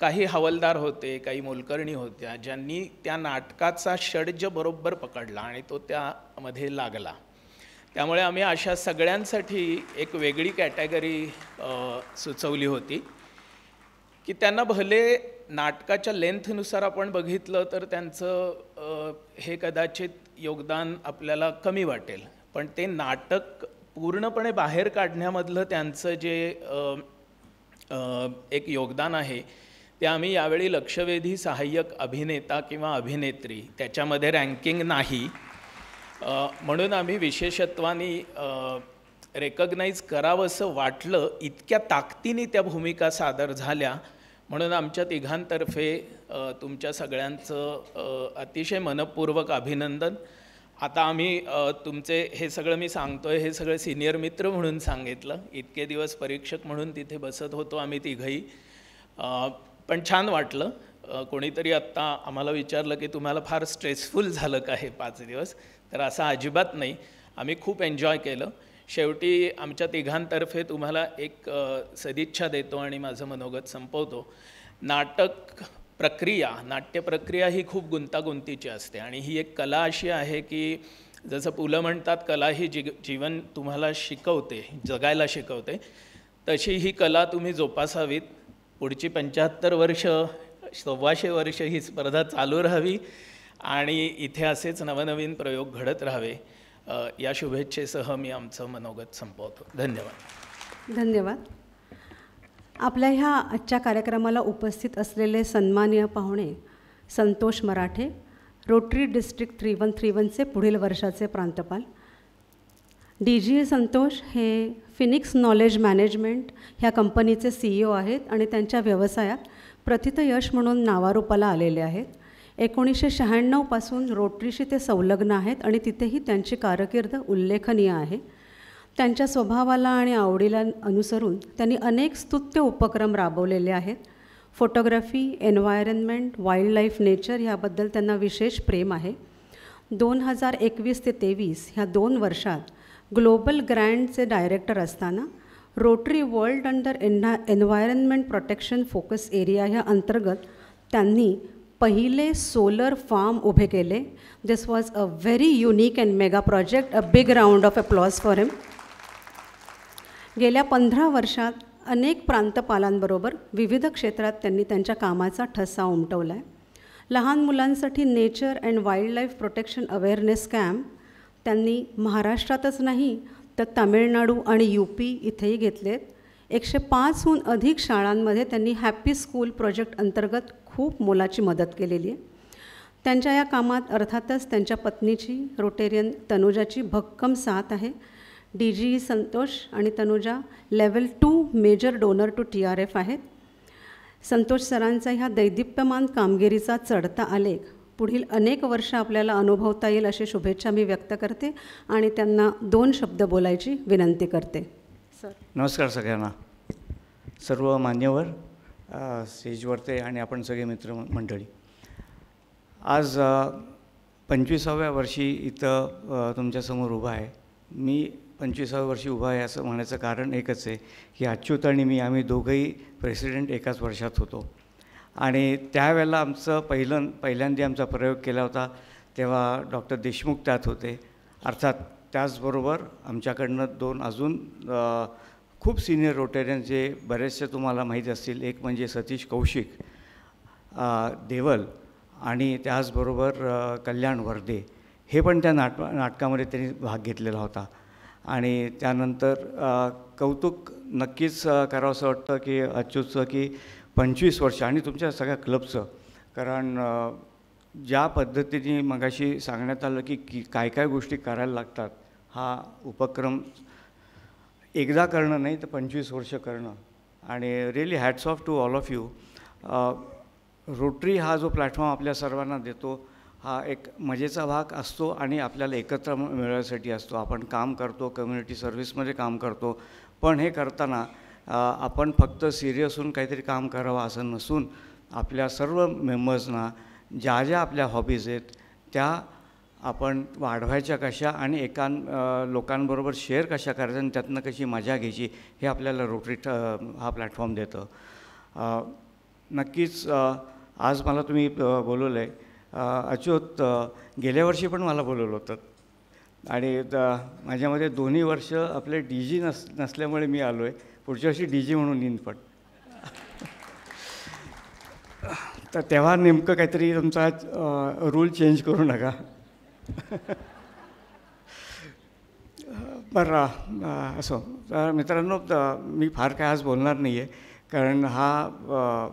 काही हवालदार होते, काही मोलकरणी होत्या, ज्यांनी त्या नाटकाचा षड्ज बरोबर पकडला आणि तो त्यामध्ये लागला. त्यामुळे आम्ही अशा सगळ्यांसाठी एक वेगळी कॅटेगरी सुचवली होती की त्यांना भले नाटकाच्या लेंथनुसार आपण बघितलं तर त्यांचं हे कदाचित योगदान आपल्याला कमी वाटेल, पण ते नाटक पूर्णपणे बाहेर काढण्यामधलं त्यांचं जे एक योगदान आहे ते आम्ही यावेळी लक्षवेधी सहाय्यक अभिनेता किंवा अभिनेत्री त्याच्यामध्ये रँकिंग नाही म्हणून आम्ही विशेषत्वाने रेकग्नाईज करावंसं वाटलं. इतक्या ताकदीने त्या भूमिका सादर झाल्या म्हणून आमच्या तिघांतर्फे तुमच्या सगळ्यांचं अतिशय मनपूर्वक अभिनंदन. आता आम्ही तुमचे हे सगळं मी सांगतोय हे सगळं सिनियर मित्र म्हणून सांगितलं. इतके दिवस परीक्षक म्हणून तिथे बसत होतो आम्ही तिघही, पण छान वाटलं. कोणीतरी आत्ता आम्हाला विचारलं की तुम्हाला फार स्ट्रेसफुल झालं का हे 5 दिवस, तर असं अजिबात नाही. आम्ही खूप एन्जॉय केलं. शेवटी आमच्या तिघांतर्फे तुम्हाला एक सदिच्छा देतो आणि माझं मनोगत संपवतो. नाटक प्रक्रिया, नाट्य प्रक्रिया ही खूप गुंतागुंतीची असते आणि ही एक कला अशी आहे की जसं पुलं म्हणतात कला ही जीवन तुम्हाला शिकवते, जगायला शिकवते, तशी ही कला तुम्ही जोपासावीत. पुढची 75 वर्ष 125 वर्ष ही स्पर्धा चालू राहावी आणि इथे असेच नवनवीन प्रयोग घडत राहावे, या शुभेच्छेसह मी आमचं मनोगत संपवतो. धन्यवाद. धन्यवाद. आपल्या ह्या आजच्या कार्यक्रमाला उपस्थित असलेले सन्माननीय पाहुणे संतोष मराठे, रोटरी डिस्ट्रिक्ट 3131चे पुढील वर्षाचे प्रांतपाल. DG संतोष हे फिनिक्स नॉलेज मॅनेजमेंट ह्या कंपनीचे CEO आहेत आणि त्यांच्या व्यवसायात प्रथित यश म्हणून नावारूपाला आलेले आहेत. 1996 पासून रोटरीशी ते संलग्न आहेत आणि तिथेही त्यांची कारकीर्द उल्लेखनीय आहे. त्यांच्या स्वभावाला आणि आवडीला अनुसरून त्यांनी अनेक स्तुत्य उपक्रम राबवलेले आहेत. Photography, environment, wild life, nature ह्याबद्दल त्यांना विशेष प्रेम आहे. 2021 ते 23 ह्या 2 वर्षात ग्लोबल ग्रँडचे डायरेक्टर असताना Rotary world under environment protection focus area ह्या अंतर्गत त्यांनी पहिले सोलर फार्म उभे केले. This was a very unique and mega project. A big round of applause for him. गेल्या 15 वर्षात अनेक प्रांतपालांबरोबर विविध क्षेत्रात त्यांनी त्यांच्या कामाचा ठसा उमटवला आहे. लहान मुलांसाठी nature and wild life protection awareness camp त्यांनी महाराष्ट्रातच नाही तर तामिळनाडू आणि UP इथेही घेतलेत. 105हून अधिक शाळांमध्ये त्यांनी हॅपी स्कूल प्रोजेक्ट अंतर्गत खूप मोलाची मदत केलेली आहे. त्यांच्या या कामात अर्थातच त्यांच्या पत्नीची रोटेरियन तनुजाची भक्कम साथ आहे. DG संतोष आणि Tanuja level 2 major donor to TRF आहेत. संतोष सरांचा ह्या दैदिप्यमान कामगिरीचा चढता आलेख पुढील अनेक वर्ष आपल्याला अनुभवता येईल अशी शुभेच्छा मी व्यक्त करते आणि त्यांना 2 शब्द बोलायची विनंती करते. सर. नमस्कार सगळ्यांना. सर्व मान्यवर, स्टेजवरते आणि आपण सगळे मित्रमंडळी. आज 25व्या वर्षी इथं तुमच्यासमोर उभा आहे. मी 25व्या वर्षी उभा आहे असं म्हणायचं कारण एकच आहे की अच्युत आणि मी आम्ही दोघंही प्रेसिडेंट एकाच वर्षात होतो आणि त्यावेळेला आमचं पहिल्यांदा आमचा प्रयोग केला होता तेव्हा डॉक्टर देशमुख त्यात होते. अर्थात त्याचबरोबर आमच्याकडनं 2 अजून खूप सिनियर रोटेरियन जे बरेचसे तुम्हाला माहीत असतील. एक म्हणजे सतीश कौशिक देवल आणि त्याचबरोबर कल्याण वर्धे, हे पण त्या नाटकामध्ये त्यांनी भाग घेतलेला होता. आणि त्यानंतर कौतुक नक्कीच करावंसं वाटतं की अच्युतचं की 25 वर्ष आणि तुमच्या सगळ्या क्लबचं, कारण ज्या पद्धतीने मगाशी सांगण्यात आलं की काय काय गोष्टी करायला लागतात, हा उपक्रम एकदा करणं नाही तर 25 वर्ष करणं. आणि really hats off to all of you. Rotary हा जो प्लॅटफॉर्म आपल्या सर्वांना देतो हा एक मजेचा भाग असतो आणि आपल्याला एकत्र मिळवण्यासाठी असतो. आपण काम करतो, कम्युनिटी सर्व्हिसमध्ये काम करतो, पण हे करताना आपण फक्त सिरियस होऊन काहीतरी काम करावं असं नसून आपल्या सर्व मेंबर्सना ज्या ज्या आपल्या हॉबीज आहेत त्या आपण वाढवायच्या कशा आणि लोकांबरोबर शेअर कशा करायच्या आणि त्यातनं कशी मजा घ्यायची हे आपल्याला रोटरी हा प्लॅटफॉर्म देतं. नक्कीच आज मला तुम्ही बोलवलं आहे. अच्युत गेल्या वर्षी पण मला बोलवलं होतं आणि माझ्यामध्ये 2 वर्ष आपले DG नसल्यामुळे मी आलो आहे. पुढच्या वर्षी DG म्हणून येईन पण. तर तेव्हा नेमकं काहीतरी तुमचा रूल चेंज करू नका. बरं असो. तर मित्रांनो, मी फार काय आज बोलणार नाही आहे कारण हा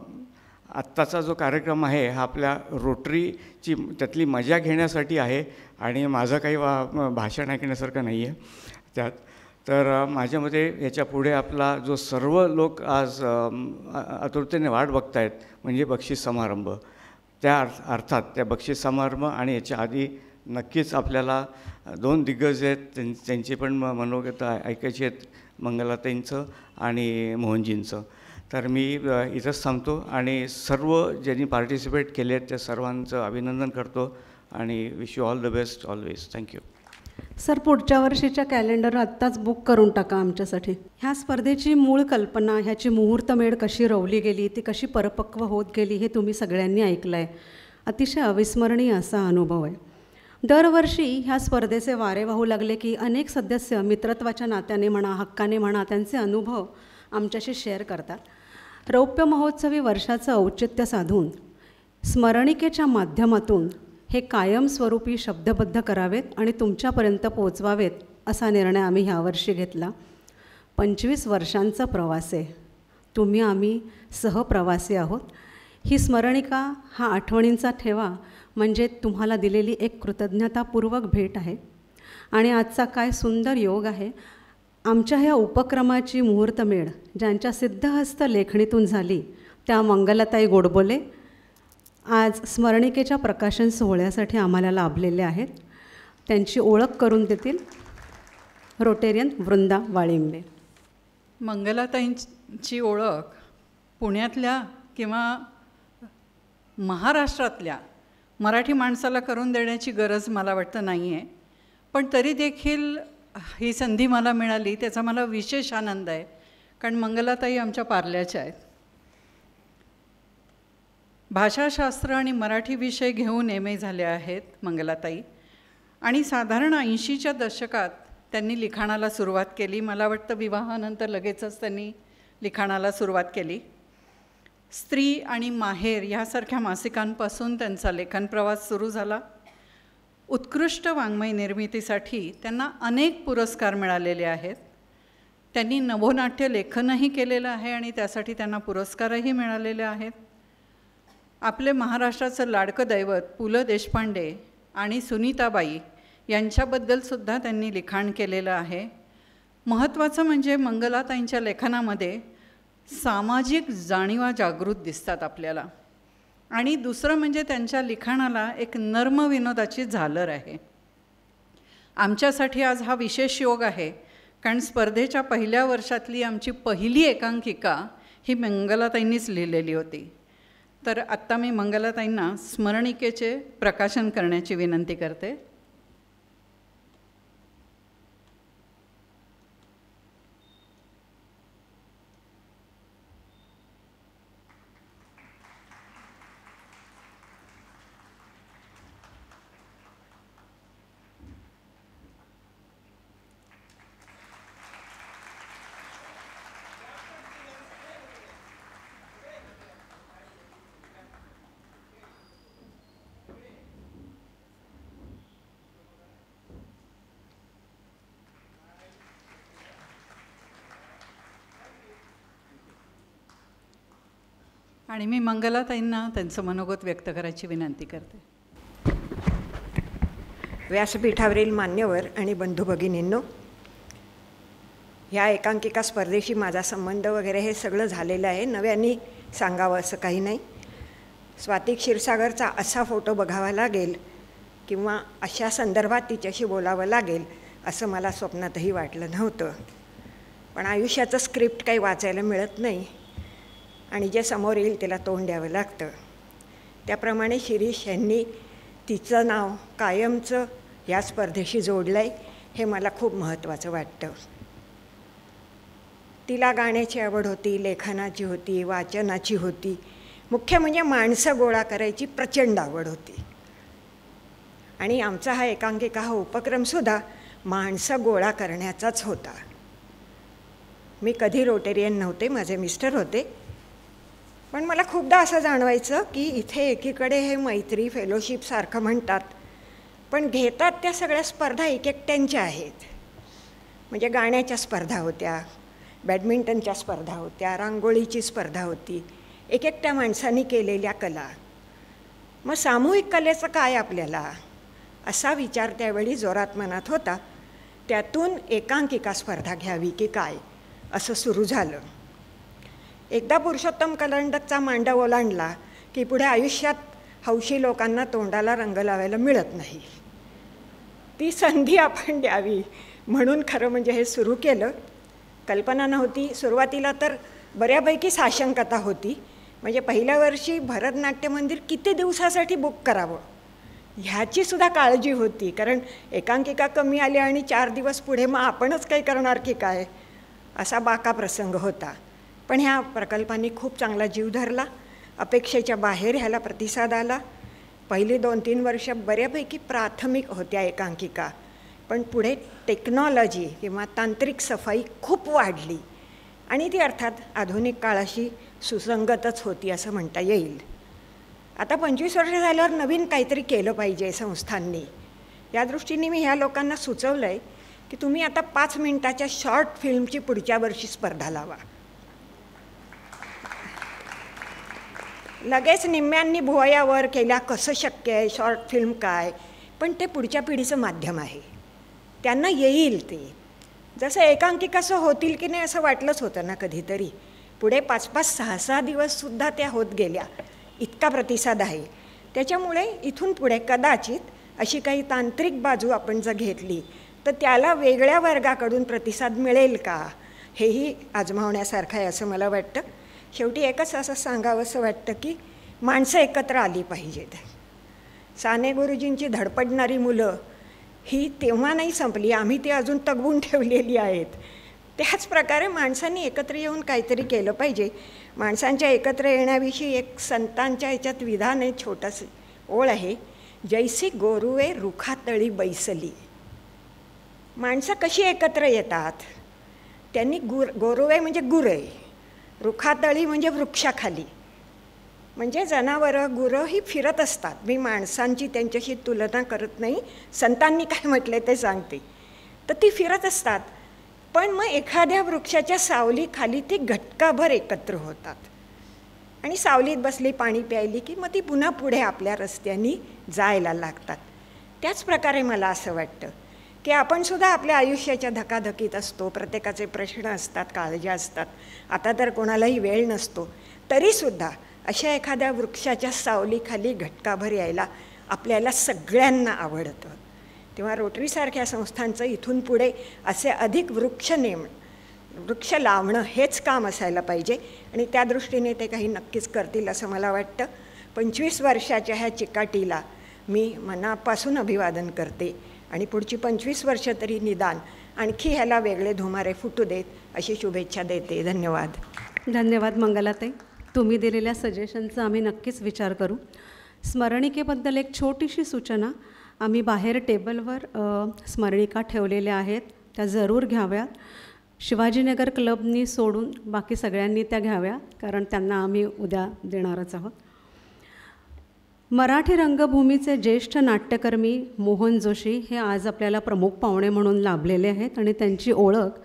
आत्ताचा जो कार्यक्रम आहे हा आपल्या रोटरीची त्यातली मजा घेण्यासाठी आहे आणि माझं काही भाषण ऐकण्यासारखं नाही आहे त्यात. तर माझ्यामध्ये याच्या पुढे आपला जो सर्व लोक आज आतुरतेने वाट बघत आहेत म्हणजे बक्षीस समारंभ. त्या अर्थात त्या बक्षीस समारंभ आणि याच्या आधी नक्कीच आपल्याला 2 दिग्गज आहेत त्यांची पण मनोगत ऐकायची आहेत, मंगलाताईंचं आणि मोहनजींचं. तर मी इथंच थांबतो आणि सर्व ज्यांनी पार्टिसिपेट केले आहेत त्या सर्वांचं अभिनंदन करतो आणि wish you all the best always. Thank you. Sir, पुढच्या वर्षीच्या कॅलेंडर आत्ताच बुक करून टाका आमच्यासाठी. ह्या स्पर्धेची मूळ कल्पना, ह्याची मुहूर्तमेढ कशी रोवली गेली, ती कशी परिपक्व होत गेली हे तुम्ही सगळ्यांनी ऐकलं आहे. अतिशय अविस्मरणीय असा अनुभव आहे. दरवर्षी ह्या स्पर्धेचे वारे वाहू लागले की अनेक सदस्य मित्रत्वाच्या नात्याने म्हणा, हक्काने म्हणा, त्यांचे अनुभव आमच्याशी शेअर करतात. रौप्य महोत्सवी वर्षाचं औचित्य साधून स्मरणिकेच्या माध्यमातून हे कायमस्वरूपी शब्दबद्ध करावेत आणि तुमच्यापर्यंत पोचवावेत असा निर्णय आम्ही ह्यावर्षी घेतला. 25 वर्षांचा प्रवास आहे. तुम्ही आम्ही सहप्रवासी आहोत. ही स्मरणिका, हा आठवणींचा ठेवा म्हणजे तुम्हाला दिलेली एक कृतज्ञतापूर्वक भेट आहे. आणि आजचा काय सुंदर योग आहे. आमच्या ह्या उपक्रमाची मुहूर्तमेढ ज्यांच्या सिद्धहस्त लेखणीतून झाली त्या मंगलाताई गोडबोले आज स्मरणिकेच्या प्रकाशन सोहळ्यासाठी आम्हाला लाभलेले आहेत. त्यांची ओळख करून देतील रोटेरियन वृंदा वाळिंबे. मंगलाताईंची ओळख पुण्यातल्या किंवा महाराष्ट्रातल्या मराठी माणसाला करून देण्याची गरज मला वाटतं नाही आहे. पण तरी देखील ही संधी मला मिळाली त्याचा मला विशेष आनंद आहे. कारण मंगलाताई आमच्या पार्ल्याच्या आहेत. भाषाशास्त्र आणि मराठी विषय घेऊन MA झाल्या आहेत मंगलाताई. आणि साधारण 80च्या दशकात त्यांनी लिखाणाला सुरुवात केली. मला वाटतं विवाहानंतर लगेचच त्यांनी लिखाणाला सुरुवात केली. स्त्री आणि माहेर ह्यासारख्या मासिकांपासून त्यांचा लेखन प्रवास सुरू झाला. उत्कृष्ट वाङ्मय निर्मितीसाठी त्यांना अनेक पुरस्कार मिळालेले आहेत. त्यांनी नभोनाट्य लेखनही केलेलं आहे आणि त्यासाठी त्यांना पुरस्कारही मिळालेले आहेत. आपले महाराष्ट्राचं लाडकं दैवत पु ल देशपांडे आणि सुनीताबाई यांच्याबद्दलसुद्धा त्यांनी लिखाण केलेलं आहे. महत्त्वाचं म्हणजे मंगलाताईंच्या लेखनामध्ये सामाजिक जाणीवा जागृत दिसतात आपल्याला. आणि दुसरं म्हणजे त्यांच्या लिखाणाला एक नर्म विनोदाची झालर आहे. आमच्यासाठी आज हा विशेष योग आहे कारण स्पर्धेच्या पहिल्या वर्षातली आमची पहिली एकांकिका ही मंगलाताईंनीच लिहिलेली होती. तर आत्ता मी मंगलाताईंना स्मरणिकेचे प्रकाशन करण्याची विनंती करते. आणि मी मंगलाताईंना त्यांचं मनोगत व्यक्त करायची विनंती करते. व्यासपीठावरील मान्यवर आणि बंधू भगिनींनो, ह्या एकांकिका स्पर्धेशी माझा संबंध वगैरे हे सगळं झालेलं आहे. नव्याने सांगावं असं काही नाही. स्वाती क्षीरसागरचा असा फोटो बघावा लागेल किंवा अशा संदर्भात तिच्याशी बोलावं लागेल असं मला स्वप्नातही वाटलं नव्हतं. पण आयुष्याचं स्क्रिप्ट काही वाचायला मिळत नाही आणि जे समोर येईल त्याला तोंड द्यावं लागतं. त्याप्रमाणे शिरीष यांनी तिचं नाव कायमचं या स्पर्धेशी जोडलं आहे हे मला खूप महत्त्वाचं वाटतं. तिला गाण्याची आवड होती, लेखनाची होती, वाचनाची होती. मुख्य म्हणजे माणसं गोळा करायची प्रचंड आवड होती. आणि आमचा हा एकांकिका हा उपक्रमसुद्धा माणसं गोळा करण्याचाच होता. मी कधी रोटेरियन नव्हते, माझे मिस्टर होते. पण मला खूपदा असं जाणवायचं की इथे एकीकडे हे मैत्री फेलोशिपसारखं म्हणतात, पण घेतात त्या सगळ्या स्पर्धा एकट्यांच्या आहेत. म्हणजे गाण्याच्या स्पर्धा होत्या, बॅडमिंटनच्या स्पर्धा होत्या, रांगोळीची स्पर्धा होती, एकट्या माणसांनी केलेल्या कला. मग सामूहिक कलेचं काय आपल्याला, असा विचार त्यावेळी जोरात मनात होता. त्यातून एकांकिका स्पर्धा घ्यावी की काय असं सुरू झालं. एकदा पुरुषोत्तम करंडकचा मांडव ओलांडला की पुढे आयुष्यात हौशी लोकांना तोंडाला रंग लावायला मिळत नाही. ती संधी आपण द्यावी म्हणून खरं म्हणजे हे सुरू केलं. कल्पना नव्हती. सुरुवातीला तर बऱ्यापैकी साशंकता होती. म्हणजे पहिल्या वर्षी भरतनाट्य मंदिर किती दिवसासाठी बुक करावं ह्याचीसुद्धा काळजी होती, कारण एकांकिका कमी आली आणि 4 दिवस पुढे मग आपणच काही करणार की काय, असा बाका प्रसंग होता. पण ह्या प्रकल्पांनी खूप चांगला जीव धरला, अपेक्षेच्या बाहेर ह्याला प्रतिसाद आला. पहिली 2-3 वर्ष बऱ्यापैकी प्राथमिक होत्या एकांकिका, पण पुढे टेक्नॉलॉजी किंवा तांत्रिक सफाई खूप वाढली आणि ती अर्थात आधुनिक काळाशी सुसंगतच होती असं म्हणता येईल. आता 25 वर्ष झाल्यावर नवीन काहीतरी केलं पाहिजे संस्थांनी. या दृष्टीने मी ह्या लोकांना सुचवलं आहे की तुम्ही आता 5 मिनिटाच्या शॉर्ट फिल्मची पुढच्या वर्षी स्पर्धा लावा. लगेच निम्म्यांनी भुवयावर केल्या कसं शक्य आहे, शॉर्ट फिल्म काय, पण ते पुढच्या पिढीचं माध्यम आहे, त्यांना येईल ते. जसं एकांकिकासं होतील की नाही असं वाटलंच होतं ना कधीतरी, पुढे 5-5, 6-6 दिवससुद्धा त्या होत गेल्या, इतका प्रतिसाद आहे. त्याच्यामुळे इथून पुढे कदाचित अशी काही तांत्रिक बाजू आपण जर घेतली तर त्याला वेगळ्या वर्गाकडून प्रतिसाद मिळेल का, हेही आजमावण्यासारखं आहे असं मला वाटतं. शेवटी एकच असं सांगावंसं वाटतं की माणसं एकत्र आली पाहिजेत. साने गुरुजींची धडपडणारी मुलं ही तेव्हा नाही संपली, आम्ही ती अजून तगवून ठेवलेली आहेत. त्याच प्रकारे माणसांनी एकत्र येऊन काहीतरी केलं पाहिजे. माणसांच्या एकत्र येण्याविषयी एक संतांच्या ह्याच्यात विधान आहे, छोटंसं ओळ आहे, जैसी गोरुवे रुखातळी बैसली. माणसं कशी एकत्र येतात, त्यांनी गोरुवे म्हणजे गुरे, रुखातळी म्हणजे वृक्षाखाली, म्हणजे जनावरं गुरं ही फिरत असतात. मी माणसांची त्यांच्याशी तुलना करत नाही, संतांनी काय म्हटले ते सांगते. तर ती फिरत असतात, पण मग एखाद्या वृक्षाच्या सावलीखाली ती घटकाभर एकत्र होतात आणि सावलीत बसली, पाणी प्यायली की मग ती पुन्हा पुढे आपल्या रस्त्यानी जायला लागतात. त्याच प्रकारे मला असं वाटतं की आपणसुद्धा आपल्या आयुष्याच्या धकाधकीत असतो, प्रत्येकाचे प्रश्न असतात, काळज्या असतात, आता तर कोणालाही वेळ नसतो, तरीसुद्धा अशा एखाद्या वृक्षाच्या सावलीखाली घटकाभर यायला आपल्याला सगळ्यांना आवडतं. तेव्हा रोटरीसारख्या संस्थांचं इथून पुढे असे अधिक वृक्ष लावणं हेच काम असायला पाहिजे आणि त्या दृष्टीने ते काही नक्कीच करतील असं मला वाटतं. 25 वर्षाच्या ह्या चिकाटीला मी मनापासून अभिवादन करते आणि पुढची 25 वर्ष तरी निदान आणखी ह्याला वेगळे धुमारे फुटू देत अशी शुभेच्छा देते. धन्यवाद. धन्यवाद मंगलाताई. तुम्ही दिलेल्या सजेशनचा आम्ही नक्कीच विचार करू. स्मरणिकेबद्दल एक छोटीशी सूचना, आम्ही बाहेर टेबलवर स्मरणिका ठेवलेल्या आहेत, त्या जरूर घ्याव्यात. शिवाजीनगर क्लबनी सोडून बाकी सगळ्यांनी त्या घ्याव्या, कारण त्यांना आम्ही उद्या देणारच आहोत. मराठी रंगभूमीचे ज्येष्ठ नाट्यकर्मी मोहन जोशी हे आज आपल्याला प्रमुख पाहुणे म्हणून लाभलेले आहेत आणि त्यांची ओळख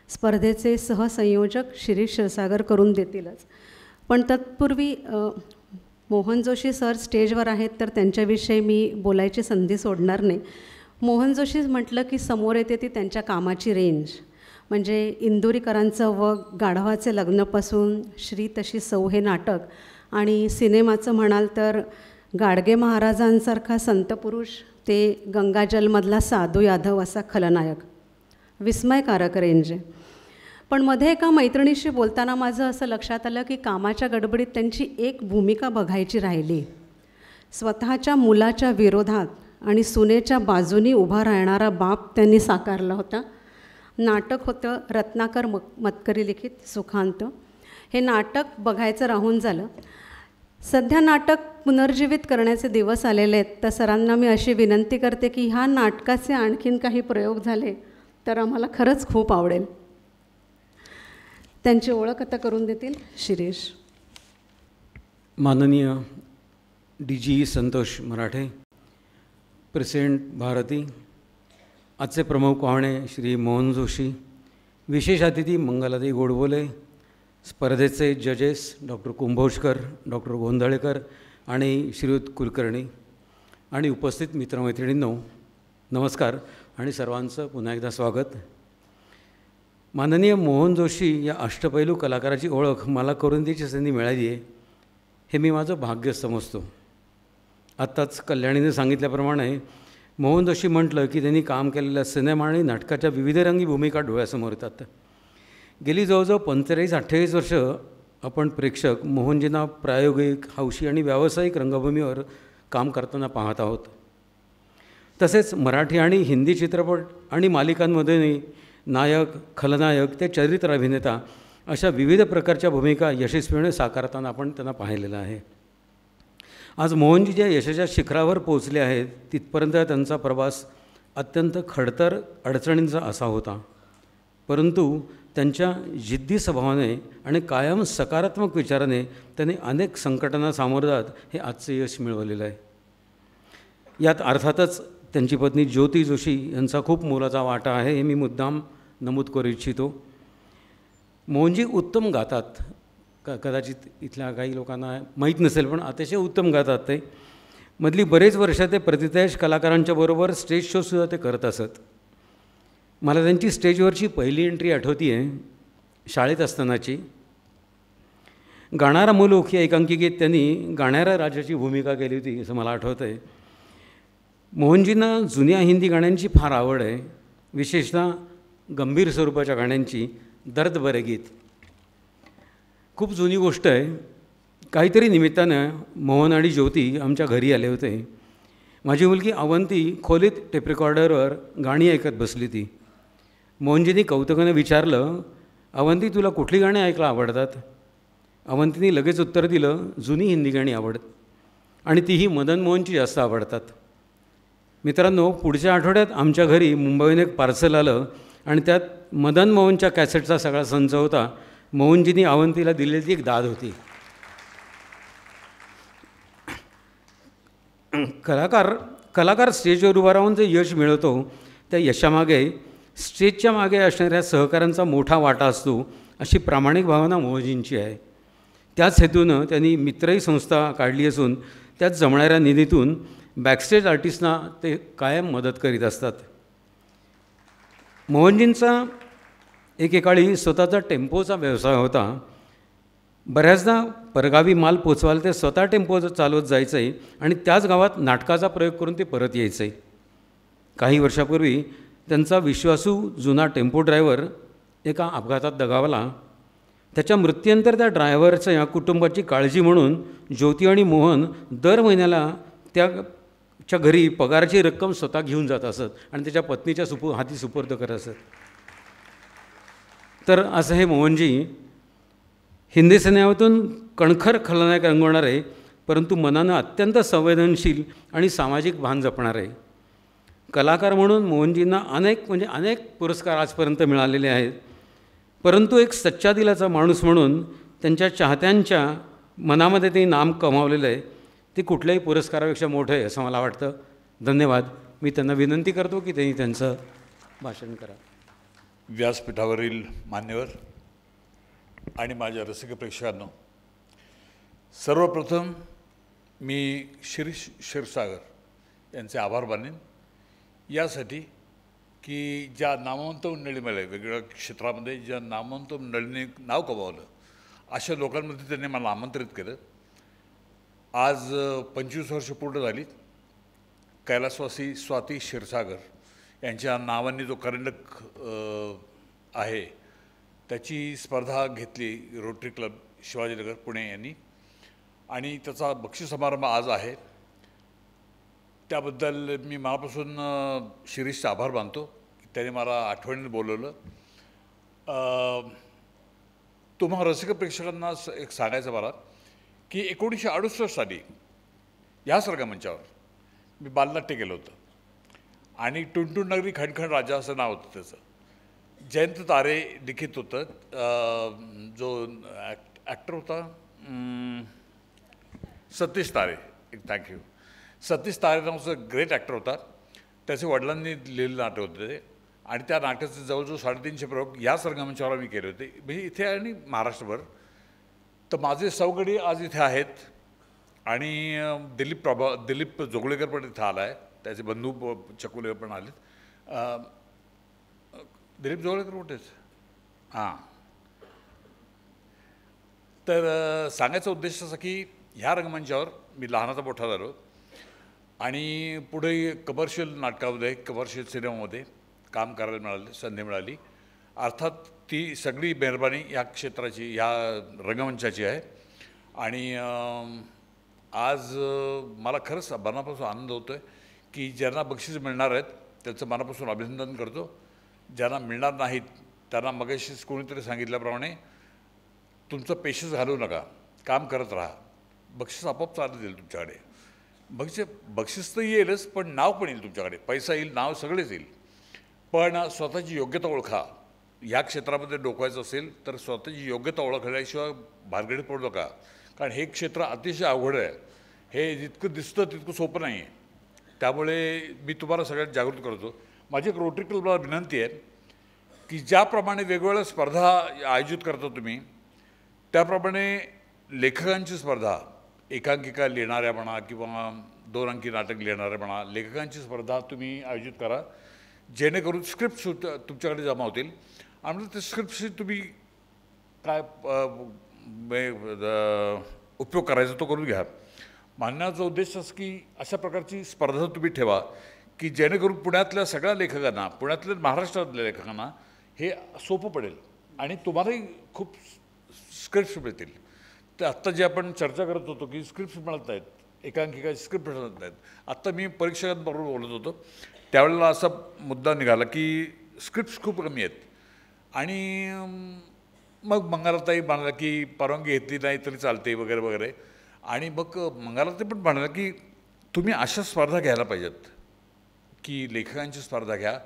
स्पर्धेचे सहसंयोजक शिरीष क्षीरसागर करून देतीलच. पण तत्पूर्वी मोहन जोशी सर स्टेजवर आहेत तर त्यांच्याविषयी मी बोलायची संधी सोडणार नाही. मोहन जोशी म्हटलं की समोर येते ती त्यांच्या कामाची रेंज, म्हणजे इंदुरीकरांचं व गाढवाचे लग्नपासून श्री तशी सौ हे नाटक आणि सिनेमाचं म्हणाल तर गाडगे महाराजांसारखा संतपुरुष ते गंगाजलमधला साधू यादव असा खलनायक, विस्मयकारक रेंज आहे. पण मध्ये एका मैत्रिणीशी बोलताना माझं असं लक्षात आलं की कामाच्या गडबडीत त्यांची एक भूमिका बघायची राहिली. स्वतःच्या मुलाच्या विरोधात आणि सुनेच्या बाजूनी उभा राहणारा बाप त्यांनी साकारला होता. नाटक होतं रत्नाकर मतकरी लिखित सुखांत. हे नाटक बघायचं राहून झालं. सध्या नाटक पुनर्जीवित करण्याचे दिवस आलेले आहेत, तर सरांना मी अशी विनंती करते की ह्या नाटकाचे आणखीन काही प्रयोग झाले तर आम्हाला खरंच खूप आवडेल. त्यांची ओळख आता करून देतील शिरीष. माननीय DG संतोष मराठे, प्रेसिडेंट भारती, आजचे प्रमुख पाहुणे श्री मोहन जोशी, विशेष अतिथी मंगलाताई गोडबोले, स्पर्धेचे जजेस डॉक्टर कुंभोजकर, डॉक्टर गोंधळेकर आणि श्रीयुत कुलकर्णी आणि उपस्थित मित्रमैत्रिणींनो नमस्कार आणि सर्वांचं पुन्हा एकदा स्वागत. माननीय मोहन जोशी या अष्टपैलू कलाकाराची ओळख मला करून द्यायची संधी मिळाली आहे हे मी माझं भाग्य समजतो. आत्ताच कल्याणीने सांगितल्याप्रमाणे मोहन जोशी म्हटलं की त्यांनी काम केलेल्या सिनेमा आणि नाटकाच्या विविधरंगी भूमिका डोळ्यासमोर येतात. गेली जवळजवळ 45-48 वर्ष आपण प्रेक्षक मोहनजींना प्रायोगिक, हौशी आणि व्यावसायिक रंगभूमीवर काम करताना पाहत आहोत. तसेच मराठी आणि हिंदी चित्रपट आणि मालिकांमध्येही नायक, खलनायक ते चरित्र अभिनेता अशा विविध प्रकारच्या भूमिका यशस्वीपणे साकारताना आपण त्यांना पाहिलेलं आहे. आज मोहनजी ज्या यशाच्या शिखरावर पोचले आहेत तिथपर्यंत त्यांचा प्रवास अत्यंत खडतर अडचणींचा असा होता, परंतु त्यांच्या जिद्दी स्वभावाने आणि कायम सकारात्मक विचाराने त्यांनी अनेक संकटांना सामोरं जात हे आजचे यश मिळवलेलं आहे. यात अर्थातच त्यांची पत्नी ज्योती जोशी यांचा खूप मोलाचा वाटा आहे हे मी मुद्दाम नमूद करू इच्छितो. मोहनजी उत्तम गातात, कदाचित इथल्या काही लोकांना माहीत नसेल पण अतिशय उत्तम गातात ते. मधली बरेच वर्ष ते प्रतिथयश कलाकारांच्या बरोबर स्टेज शोसुद्धा ते करत असत. मला त्यांची स्टेजवरची पहिली एंट्री आठवती आहे, शाळेत असतानाची. गाणारा मुलूक या एकांकिकेत त्यांनी गाणाऱ्या राजाची भूमिका केली होती असं मला आठवतं आहे. मोहनजींना जुन्या हिंदी गाण्यांची फार आवड आहे, विशेषतः गंभीर स्वरूपाच्या गाण्यांची. दर्द भरे गीत खूप जुनी गोष्ट आहे. काहीतरी निमित्तानं मोहन आणि ज्योती आमच्या घरी आले होते. माझी मुलगी अवंती खोलीत टेप रेकॉर्डरवर गाणी ऐकत बसली ती. मोहनजींनी कौतुकाने विचारलं, अवंती तुला कुठली गाणी ऐकायला आवडतात? अवंतीने लगेच उत्तर दिलं, जुनी हिंदी गाणी आवडत आणि तीही मदन मोहनची जास्त आवडतात. मित्रांनो, पुढच्या आठवड्यात आमच्या घरी मुंबईहून एक पार्सल आलं आणि त्यात मदन मोहनच्या कॅसेटचा सगळा संच होता. मोहनजींनी अवंतीला दिलेली ती एक दाद होती. कलाकार स्टेजवर उभा राहून जे यश मिळवतो त्या यशामागे स्टेजच्या मागे असणाऱ्या सहकाऱ्यांचा मोठा वाटा असतो अशी प्रामाणिक भावना मोहनजींची आहे. त्याच हेतूनं त्यांनी मित्रही संस्था काढली असून त्यात जमणाऱ्या निधीतून बॅकस्टेज आर्टिस्टना ते कायम मदत करीत असतात. मोहनजींचा एकेकाळी स्वतःचा टेम्पोचा व्यवसाय होता. बऱ्याचदा परगावी माल पोचवायला ते स्वतः टेम्पो चालवत जायचं आहे आणि त्याच गावात नाटकाचा प्रयोग करून ते परत यायचं आहे. काही वर्षापूर्वी त्यांचा विश्वासू जुना टेम्पो ड्रायव्हर एका अपघातात दगावला. त्याच्या मृत्यूनंतर त्या ड्रायव्हरच्या या कुटुंबाची काळजी म्हणून ज्योती आणि मोहन दर महिन्याला त्याच्या घरी पगाराची रक्कम स्वतः घेऊन जात असत आणि त्याच्या पत्नीच्या हाती सुपूर्द करत असत. तर असं हे मोहनजी हिंदी सिनेमातून कणखर खलनायक रंगवणारे, परंतु मनानं अत्यंत संवेदनशील आणि सामाजिक भान जपणारे कलाकार म्हणून मोहनजींना अनेक पुरस्कार आजपर्यंत मिळालेले आहेत. परंतु एक सच्चा दिलाचा माणूस म्हणून त्यांच्या चाहत्यांच्या मनामध्ये ते नाम कमावलेलं आहे. ते कुठल्याही पुरस्कारापेक्षा मोठं आहे असं मला वाटतं. धन्यवाद. मी त्यांना विनंती करतो की त्यांनी त्यांचं भाषण करा. व्यासपीठावरील मान्यवर आणि माझ्या रसिक प्रेक्षकांनो, सर्वप्रथम मी शिरीष क्षीरसागर यांचे आभार मानेन यासाठी की ज्या नामवंत मंडळी मला वेगवेगळ्या क्षेत्रामध्ये ज्या नामवंत मंडळींनी नाव कमावलं अशा लोकांमध्ये त्यांनी मला आमंत्रित केलं. आज 25 वर्ष पूर्ण झाली. कैलासवासी स्वाती क्षीरसागर यांच्या नावाने जो करंडक आहे त्याची स्पर्धा घेतली रोटरी क्लब शिवाजीनगर पुणे यांनी आणि त्याचा बक्षीस समारंभ आज आहे. त्याबद्दल मी मनापासून शिरीषचा आभार मानतो की त्याने मला आठवणीने बोलवलं. तुम्हा रसिक प्रेक्षकांना एक सांगायचं मला की 1968 साली ह्याच रंगमंचावर मी बालनाट्य केलं होतं आणि टुनटुन नगरी खणखण राजा असं नाव होतं त्याचं. जयंत तारे लिखित होतं. जो ॲक्टर होता सतीश तारे, थँक्यू. सतीश तारे नावाचं ग्रेट ॲक्टर होता. त्याचे वडिलांनी लिहिलेलं नाटक होतं ते आणि त्या नाटकाचे जवळजवळ 350 प्रयोग याच रंगमंचावर मी केले होते, म्हणजे इथे आणि महाराष्ट्रभर. तर माझे सवगडी आज इथे आहेत आणि दिलीप जोगळेकर पण इथं आला आहे. त्याचे बंधू चकुले पण आलेत. दिलीप जोगळेकर कुठेच हां. तर सांगायचा उद्देश असा की ह्या रंगमंचावर मी लहानाचा मोठा झालो आणि पुढे कमर्शियल नाटकामध्ये कमर्शियल सिनेमामध्ये काम करायला मिळाले, संधी मिळाली. अर्थात ती सगळी मेहरबानी या क्षेत्राची, ह्या रंगमंचाची आहे. आणि आज मला खरंच मनापासून आनंद होतो आहे की ज्यांना बक्षीस मिळणार आहेत त्यांचं मनापासून अभिनंदन करतो. ज्यांना मिळणार नाहीत त्यांना मगाशीच कोणीतरी सांगितल्याप्रमाणे तुमचं पेशन्स घालवू नका, काम करत राहा, बक्षीस आपोआप चालत येईल तुमच्याकडे. बक्षीस तर येईलच, पण नाव पण येईल तुमच्याकडे, पैसा येईल, नाव सगळेच येईल. पण स्वतःची योग्यता ओळखा. ह्या क्षेत्रामध्ये डोकवायचं असेल तर स्वतःची योग्यता ओळखल्याशिवाय भानगडीत पडू नका, कारण हे क्षेत्र अतिशय अवघड आहे. हे जितकं दिसतं तितकं सोपं नाही आहे. त्यामुळे मी तुम्हाला सगळ्यात जागृत करतो. माझी एक रोटरी क्लबला विनंती आहे की ज्याप्रमाणे वेगवेगळ्या स्पर्धा आयोजित करता तुम्ही, त्याप्रमाणे लेखकांची स्पर्धा, एकांकिका लिहिणाऱ्या म्हणा किंवा 2 अंकी नाटक लिहिणाऱ्या म्हणा, लेखकांची स्पर्धा तुम्ही आयोजित करा, जेणेकरून स्क्रिप्ट तुमच्याकडे जमा होतील. आणि ते स्क्रिप्टशी तुम्ही काय उपयोग करायचा तो करून घ्या. मानण्याचा उद्देश असं की अशा प्रकारची स्पर्धा तुम्ही ठेवा की जेणेकरून पुण्यातल्या सगळ्या लेखकांना, पुण्यातल्या महाराष्ट्रातल्या लेखकांना हे सोपं पडेल आणि तुम्हालाही खूप स्क्रिप्ट्स मिळतील. तर आत्ता जे आपण चर्चा करत होतो की स्क्रिप्ट्स मिळत नाहीत, एकांकिका स्क्रिप्ट मिळत नाहीत. आत्ता मी परीक्षकांबरोबर बोलत होतो त्यावेळेला असा मुद्दा निघाला की स्क्रिप्ट्स खूप कमी आहेत. आणि मग मंगलाताई म्हणाला की परवानगी घेतली नाही तरी चालते वगैरे वगैरे. आणि मग मंगलाताई पण म्हणाला की तुम्ही अशा स्पर्धा घ्यायला पाहिजेत की लेखकांची स्पर्धा घ्या,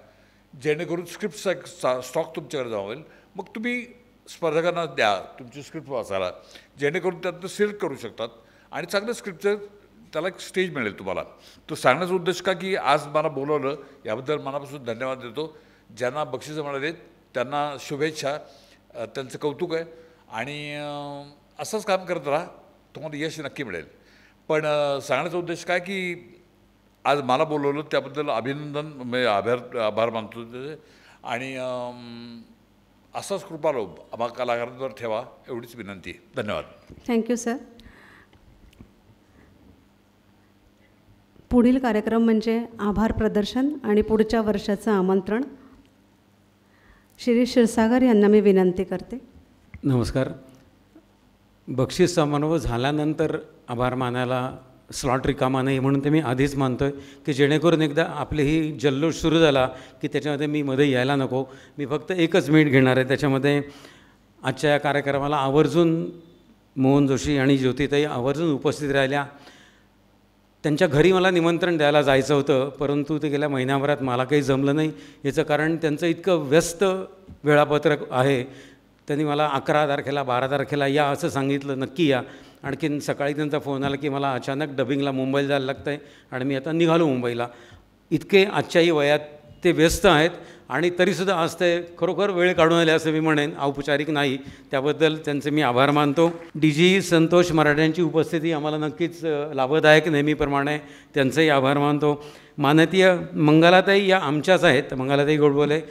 जेणेकरून स्क्रिप्टचा स्टॉक तुमच्याकडे जमा होईल. मग तुम्ही स्पर्धकांना द्या तुमची स्क्रिप्ट वाचायला, जेणेकरून त्यातनं सिलेक्ट करू शकतात आणि चांगल्या स्क्रिप्टचं त्याला एक स्टेज मिळेल तुम्हाला. तो सांगण्याचा उद्देश का की आज मला बोलवलं याबद्दल मनापासून धन्यवाद देतो. ज्यांना बक्षिसं मिळालीत त्यांना शुभेच्छा, त्यांचं कौतुक आहे. आणि असंच काम करत राहा, तुम्हाला यश नक्की मिळेल. पण सांगण्याचा उद्देश काय की आज मला बोलवलं त्याबद्दल अभिनंदन, आभार मानतो त्याचे. आणि असाच कृपालोभ आम्हा कलाकारांवर ठेवा एवढीच विनंती. धन्यवाद. Thank you sir. पुढील कार्यक्रम म्हणजे आभार प्रदर्शन आणि पुढच्या वर्षाचं आमंत्रण. शिरीष क्षीरसागर यांना मी विनंती करते. नमस्कार. बक्षीस समारोह झाल्यानंतर आभार मानायला स्लॉट रिकामा नाही म्हणून ते मी आधीच मानतो आहे की जेणेकरून एकदा आपली ही जल्लोष सुरू झाला की त्याच्यामध्ये मी मध्ये यायला नको. मी फक्त 1 मिनिट घेणार आहे त्याच्यामध्ये. आजच्या या कार्यक्रमाला आवर्जून मोहन जोशी आणि ज्योतिताई आवर्जून उपस्थित राहिल्या. त्यांच्या घरी मला निमंत्रण द्यायला जायचं होतं, परंतु ते गेल्या महिन्याभरात मला काही जमलं नाही. याचं कारण त्यांचं इतकं व्यस्त वेळापत्रक आहे. त्यांनी मला 11 तारखेला 12 तारखेला या असं सांगितलं, नक्की या. आणखीन सकाळी त्यांचा फोन आला की मला अचानक डबिंगला मुंबईला जायला लागतं आहे आणि मी आता निघालो मुंबईला. इतके आजच्याही वयात ते व्यस्त आहेत आणि तरीसुद्धा आज ते खरोखर वेळ काढून आले असं मी म्हणेन, औपचारिक नाही. त्याबद्दल त्यांचे मी आभार मानतो. DG संतोष मराठेंची उपस्थिती आम्हाला नक्कीच लाभदायक नेहमीप्रमाणे, त्यांचंही आभार मानतो. माननीय मंगलाताई या आमच्याच आहेत, मंगलाताई गोडबोले.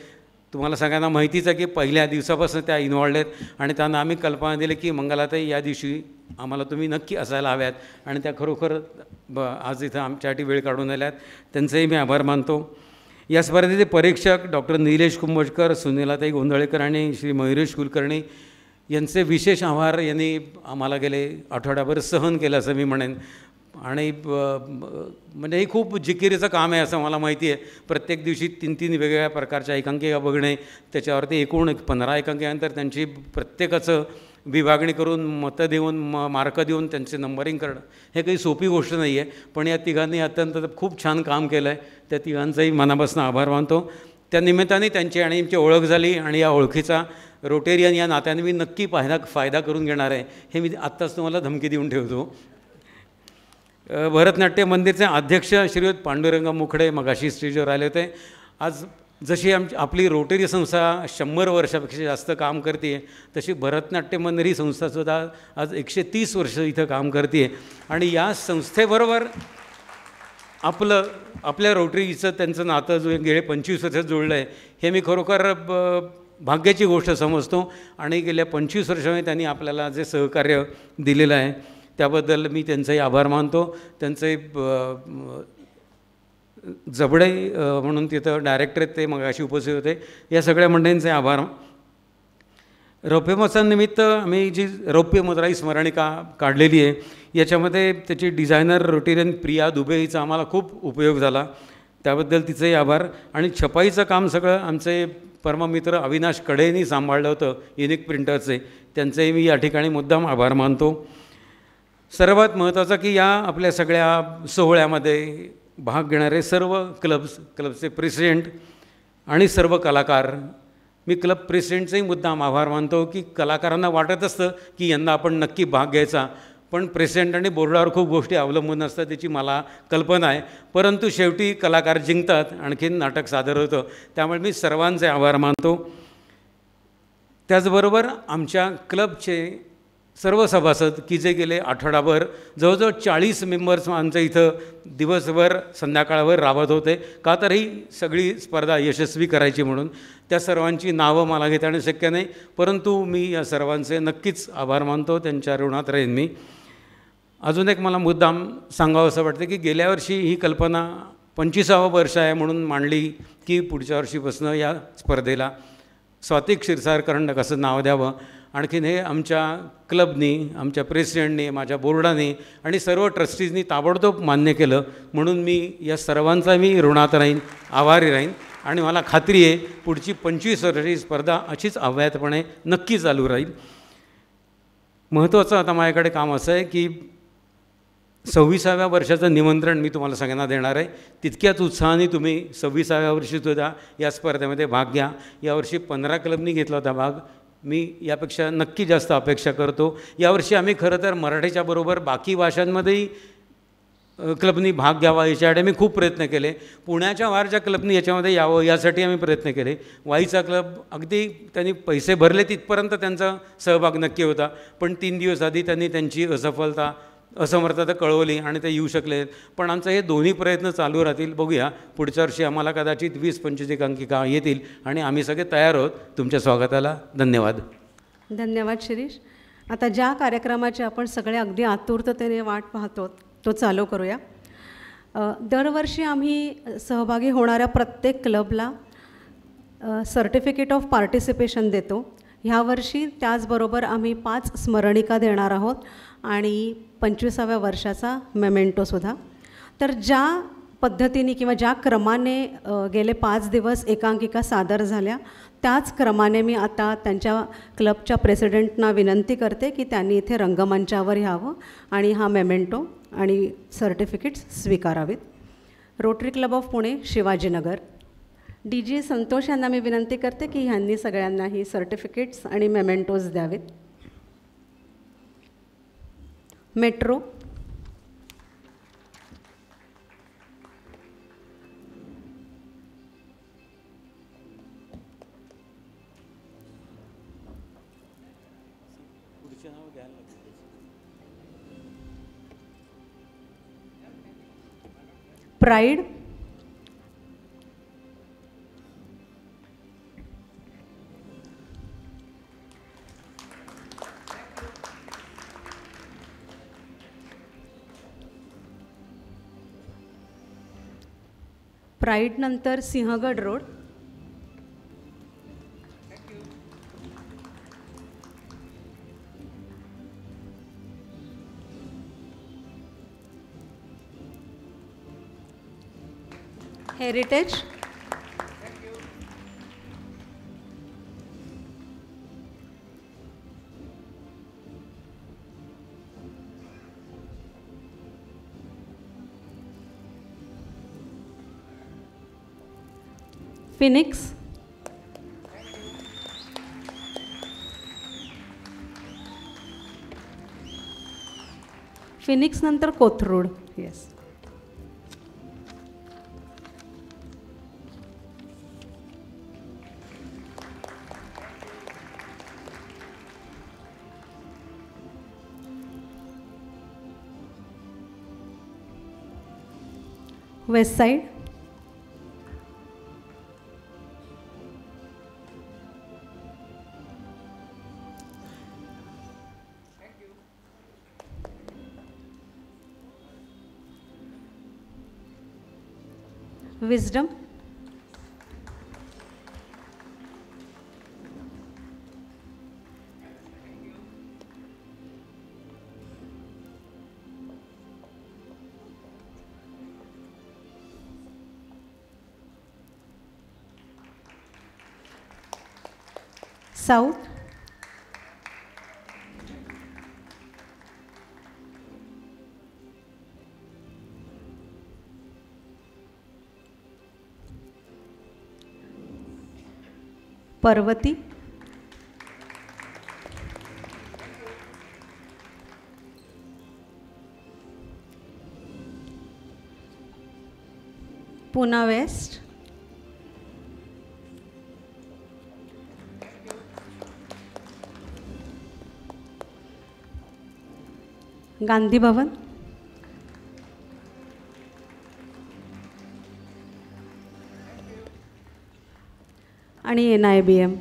तुम्हाला सगळ्यांना माहितीच आहे की पहिल्या दिवसापासून त्या इन्वॉल्ड आहेत आणि त्यांना आम्ही कल्पना दिली की मंगलाताई या दिवशी आम्हाला तुम्ही नक्की असायला हव्यात आणि त्या खरोखर आज इथं आमच्यासाठी वेळ काढून आल्यात. त्यांचंही मी आभार मानतो. या स्पर्धेचे परीक्षक डॉक्टर निलेश कुंभोजकर, सुनीलाताई गोंधळेकर आणि श्री मयुरेश कुलकर्णी यांचे विशेष आभार. यांनी आम्हाला गेले आठवड्याभर सहन केलं असं मी म्हणेन. आणि म्हणजे हे खूप जिकिरीचं काम आहे असं मला माहिती आहे. प्रत्येक दिवशी 3-3 वेगवेगळ्या प्रकारच्या एकांकिका बघणे, त्याच्यावरती एकूण 15 एकांकिकानंतर त्यांची प्रत्येकाचं विभागणी करून मतं देऊन मार्क देऊन त्यांचे नंबरिंग करणं हे काही सोपी गोष्ट नाही आहे. पण या तिघांनी अत्यंत खूप छान काम केलं आहे. त्या तिघांचाही मनापासून आभार मानतो. त्या निमित्ताने त्यांची आणि आमची ओळख झाली आणि या ओळखीचा रोटेरियन या नात्याने मी नक्की फायदा करून घेणार आहे हे मी आत्ताच तुम्हाला धमकी देऊन ठेवतो. भरतनाट्य मंदिरचे अध्यक्ष श्रीयुत पांडुरंग मुखडे मगाशी स्टेजवर आले होते. आज जशी आपली रोटरी संस्था 100 वर्षापेक्षा जास्त काम करते आहे, तशी भरतनाट्य मंदिर ही संस्थासुद्धा आज 130 वर्ष इथं काम करते आहे. आणि या संस्थेबरोबर आपल्या रोटरीचं त्यांचं नातं जो गेले 25 वर्षात जोडलं आहे हे मी खरोखर भाग्याची गोष्ट समजतो. आणि गेल्या 25 वर्षांमध्ये त्यांनी आपल्याला जे सहकार्य दिलेलं आहे त्याबद्दल मी त्यांचाही आभार मानतो. त्यांचे जबडे म्हणून तिथं डायरेक्टर आहेत, ते मगाशी उपस्थित होते. या सगळ्या मंडळींचे आभार. रौप्य महोत्सवानिमित्त आम्ही जी रौप्य मुद्राई स्मरणिका काढलेली आहे याच्यामध्ये त्याची डिझायनर रोटेरियन प्रिया दुबे हिचा आम्हाला खूप उपयोग झाला, त्याबद्दल तिचेही आभार. आणि छपाईचं काम सगळं आमचे परममित्र अविनाश कडेंनी सांभाळलं होतं, युनिक प्रिंटरचे, त्यांचेही मी या ठिकाणी मुद्दाम आभार मानतो. सर्वात महत्त्वाचं की या आपल्या सगळ्या सोहळ्यामध्ये भाग घेणारे सर्व क्लबचे प्रेसिडेंट आणि सर्व कलाकार, मी क्लब प्रेसिडेंटचाही मुद्दाम आभार मानतो की कलाकारांना वाटत असतं की यंदा आपण नक्की भाग घ्यायचा, पण प्रेसिडेंट आणि बोर्डावर खूप गोष्टी अवलंबून असतात त्याची मला कल्पना आहे, परंतु शेवटी कलाकार जिंकतात, आणखीन नाटक सादर होतं. त्यामुळे मी सर्वांचे आभार मानतो. त्याचबरोबर आमच्या क्लबचे सर्व सभासद की जे गेले आठवडाभर जवळजवळ 40 मेंबर्स आमच्या इथं दिवसभर संध्याकाळवर राबत होते, का तर ही सगळी स्पर्धा यशस्वी करायची म्हणून. त्या सर्वांची नावं मला घेता येणं शक्य नाही, परंतु मी या सर्वांचे नक्कीच आभार मानतो, त्यांच्या ऋणात राहीन मी. अजून एक मला मुद्दाम सांगावं असं वाटतं की गेल्या वर्षी ही कल्पना 25वं वर्ष आहे म्हणून मांडली की पुढच्या वर्षीपासून या स्पर्धेला स्वाती क्षीरसागर करंडक असं नाव द्यावं. आणखीन हे आमच्या क्लबनी, आमच्या प्रेसिडेंटनी, माझ्या बोर्डाने आणि सर्व ट्रस्टीजनी ताबडतोब मान्य केलं, म्हणून मी या सर्वांचा मी ऋणात राहीन, आभारी राहीन. आणि मला खात्री आहे पुढची 25 वर्षाची स्पर्धा अशीच अव्याहतपणे नक्की चालू राहील. महत्त्वाचं आता माझ्याकडे काम असं आहे की 26व्या वर्षाचं निमंत्रण मी तुम्हाला सगळ्यांना देणार आहे. तितक्याच उत्साहाने तुम्ही 26व्या वर्षीसुद्धा या स्पर्धेमध्ये भाग घ्या. यावर्षी 15 क्लबनी घेतला होता भाग, मी यापेक्षा नक्की जास्त अपेक्षा करतो. यावर्षी आम्ही खरं तर मराठीच्या बरोबर बाकी भाषांमध्येही क्लबनी भाग घ्यावा याच्यासाठी आम्ही खूप प्रयत्न केले. पुण्याच्या वारच्या क्लबनी याच्यामध्ये यावं यासाठी आम्ही प्रयत्न केले. वाईचा क्लब अगदी त्यांनी पैसे भरले तिथपर्यंत त्यांचा सहभाग नक्की होता, पण 3 दिवस आधी त्यांनी त्यांची असमर्थता कळवली आणि ते येऊ शकले. पण आमचं हे दोन्ही प्रयत्न चालू राहतील. बघूया, पुढच्या वर्षी आम्हाला कदाचित 20-25 एकांकिका येतील आणि आम्ही सगळे तयार आहोत तुमच्या स्वागताला. धन्यवाद. धन्यवाद शिरीष. आता ज्या कार्यक्रमाची आपण सगळे अगदी आतुरतेने वाट पाहतो तो चालू करूया. दरवर्षी आम्ही सहभागी होणाऱ्या प्रत्येक क्लबला सर्टिफिकेट ऑफ पार्टिसिपेशन देतो. ह्यावर्षी त्याचबरोबर आम्ही 5 स्मरणिका देणार आहोत आणि 25व्या वर्षाचा मेमेंटोसुद्धा. तर ज्या पद्धतीने किंवा ज्या क्रमाने गेले 5 दिवस एकांकिका सादर झाल्या त्याच क्रमाने मी आता त्यांच्या क्लबच्या प्रेसिडेंटना विनंती करते की त्यांनी इथे रंगमंचावर यावं आणि हा मेमेंटो आणि सर्टिफिकेट्स स्वीकारावेत. Rotary club of Pune, Shivajinagar. DG Santosh यांना मी विनंती करते की ह्यांनी सगळ्यांना ही सर्टिफिकेट्स आणि मेमेंटोज द्यावेत. मेट्रो. प्राईड. प्राईड नंतर Sinhagad road. Heritage. Phoenix. Phoenix नंतर Kothrud. Yes. West side. Wisdom. South. Parvati. Poona west. Gandhi Bhavan. आणि NIBM.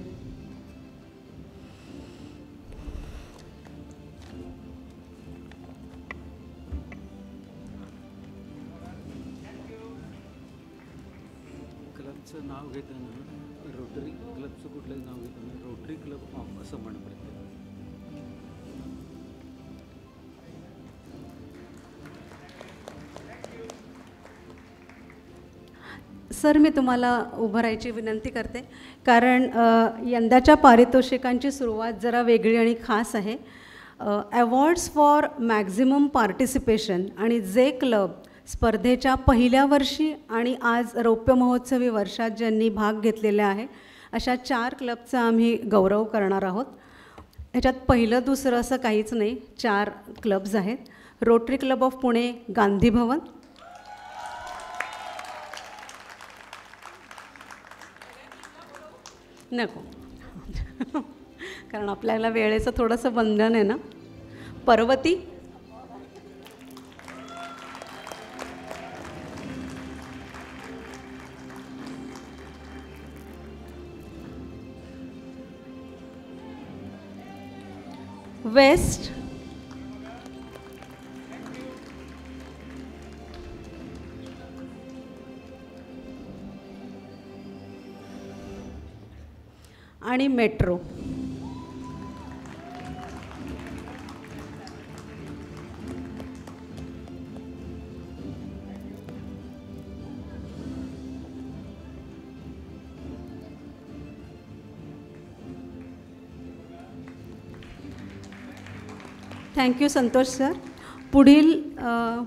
क्लबचं नाव घेताना रोटरी क्लबचं कुठलंही नाव घेताना रोटरी क्लब ऑफ असं म्हण प्रत्येक. सर, मी तुम्हाला उभं राहायची विनंती करते, कारण यंदाच्या पारितोषिकांची सुरुवात जरा वेगळी आणि खास आहे. अवॉर्ड्स फॉर मॅक्झिमम पार्टिसिपेशन आणि जे क्लब स्पर्धेच्या पहिल्या वर्षी आणि आज रौप्य महोत्सवी वर्षात ज्यांनी भाग घेतलेला आहे अशा 4 क्लबचा आम्ही गौरव करणार आहोत. ह्याच्यात पहिलं दुसरं असं काहीच नाही, 4 क्लब्स आहेत. Rotary club of Pune Gandhi Bhavan. नको कारण आपल्याला वेळेचं थोडंसं बंधन आहे ना. पर्वती. वेस्ट. आणि मेट्रो. Thank you Santosh sir. पुढील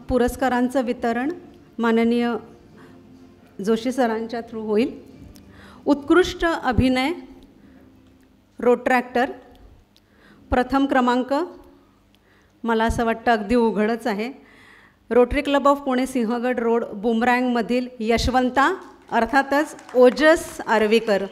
पुरस्कारांचं वितरण माननीय जोशी सरांच्या थ्रू होईल. उत्कृष्ट अभिनय रोट्रॅक्टर प्रथम क्रमांक, मला असं वाटतं अगदी उघडच आहे, Rotary club of Pune Sinhagad road बुमरँगमधील यशवंता अर्थातच ओजस आर्वीकर.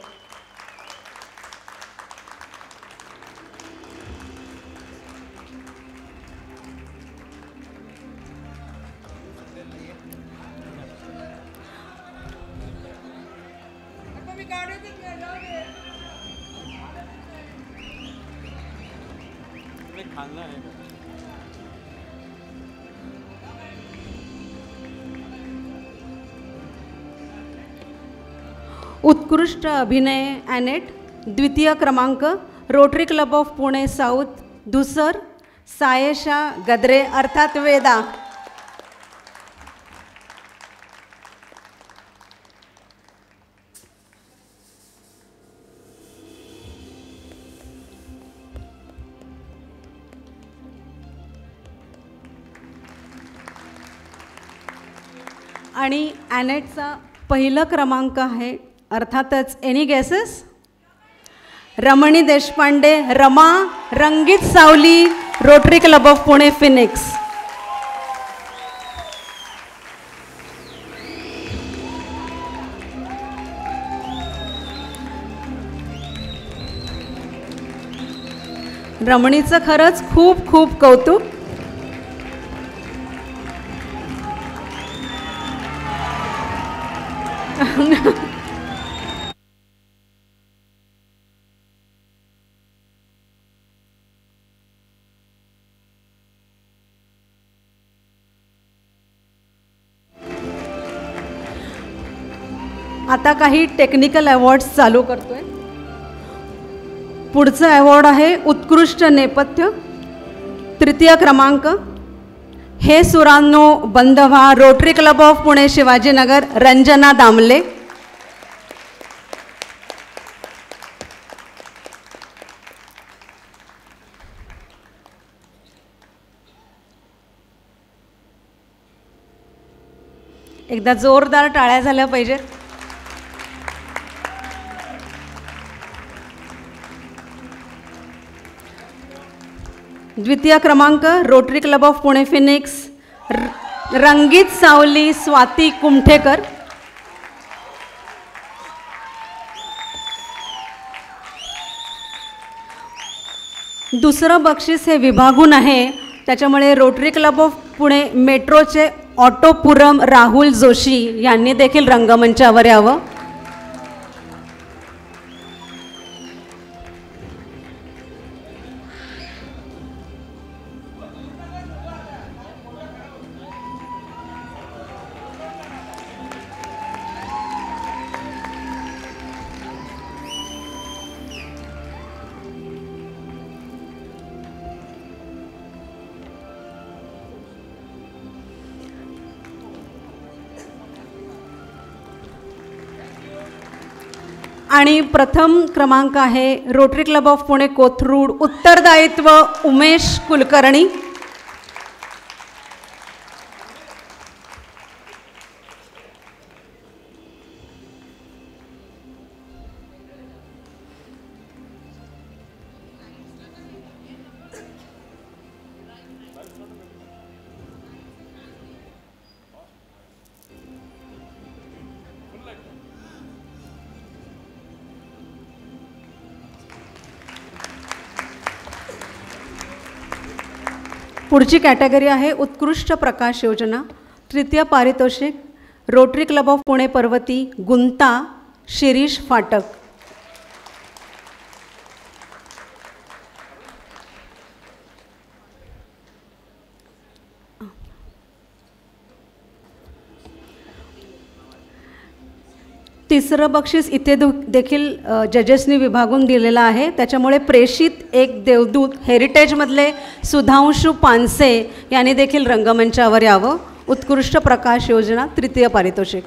उत्कृष्ट अभिनय ॲनेट द्वितीय क्रमांक Rotary club of Pune south Dhusar Sayesha Gadre अर्थात वेदा. आणि ॲनेटचा पहिला क्रमांक आहे अर्थातच any guesses. Ramani Deshpande Rama Rangeet Sawali Rotary club of Pune Phoenix. रमणीचं खरंच खूप खूप कौतुक. आता काही टेक्निकल अवॉर्ड्स चालू करतोय. पुढचं अवॉर्ड आहे उत्कृष्ट नेपथ्य तृतीय क्रमांक हे सुरांनो बंद व्हा rotary club of Pune Shivajinagar Ranjana Damle. एकदा जोरदार टाळ्या झाल्या पाहिजेत. द्वितीय क्रमांक Rotary club of Pune Phoenix रंगीत सावली स्वाती कुमठेकर. दुसरं बक्षीस हे विभागून आहे, त्याच्यामुळे रोटरी क्लब ऑफ पुणे मेट्रोचे ऑटोपुरम राहुल जोशी यांनी देखील रंगमंचावर यावं. आणि प्रथम क्रमांक आहे Rotary club of Pune Kothrud उत्तरदायित्व उमेश कुलकर्णी. पुढची कॅटेगरी आहे उत्कृष्ट प्रकाश योजना. तृतीय पारितोषिक rotary club of Pune Parvati Gunta Shirish Phatak. तिसरं बक्षीस इथे देखील जजेसनी विभागून दिलेलं आहे, त्याच्यामुळे प्रेषित एक देवदूत हेरिटेजमधले सुधांशू पानसे यांनी देखील रंगमंचावर यावं. उत्कृष्ट प्रकाश योजना तृतीय पारितोषिक.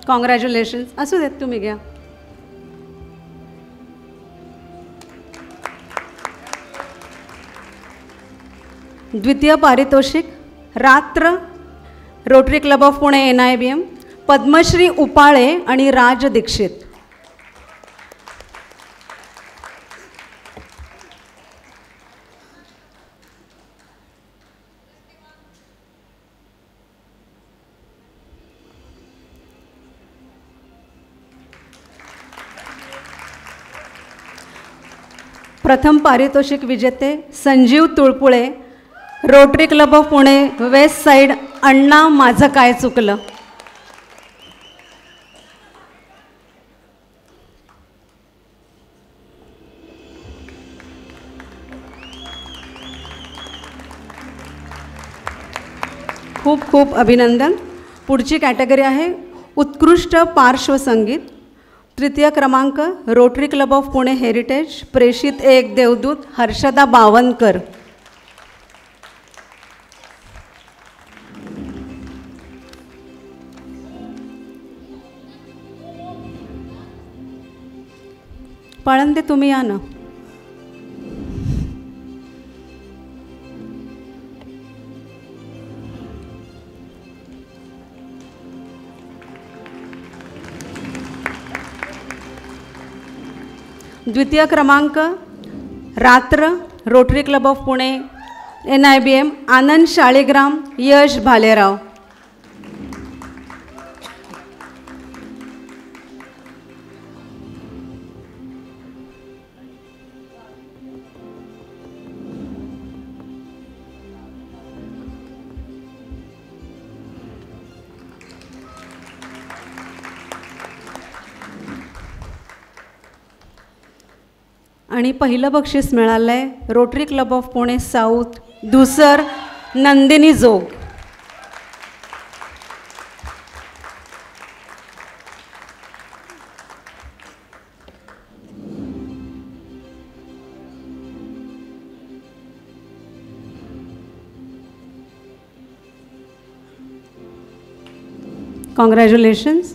कॉंग्रॅच्युलेशन्स. असू देत, तुम्ही घ्या. द्वितीय पारितोषिक रात्र Rotary club of Pune NIBM Padmashri Upale आणि राज दीक्षित. प्रथम पारितोषिक विजेते Sanjeev Tulpule Rotary club of Pune west side अण्णा माझं काय चुकलं. खूप खूप अभिनंदन. पुढची कॅटेगरी आहे उत्कृष्ट पार्श्वसंगीत. तृतीय क्रमांक Rotary club of Pune heritage प्रेषित एक देवदूत हर्षदा बावनकर. पाळंदे तुम्ही या ना. द्वितीय क्रमांक रात्र Rotary club of Pune NIBM Anand Shaligram Yash Bhalerao. आणि पहिलं बक्षीस मिळालं आहे Rotary club of Pune south Dhusar Nandini Jog. Congratulations.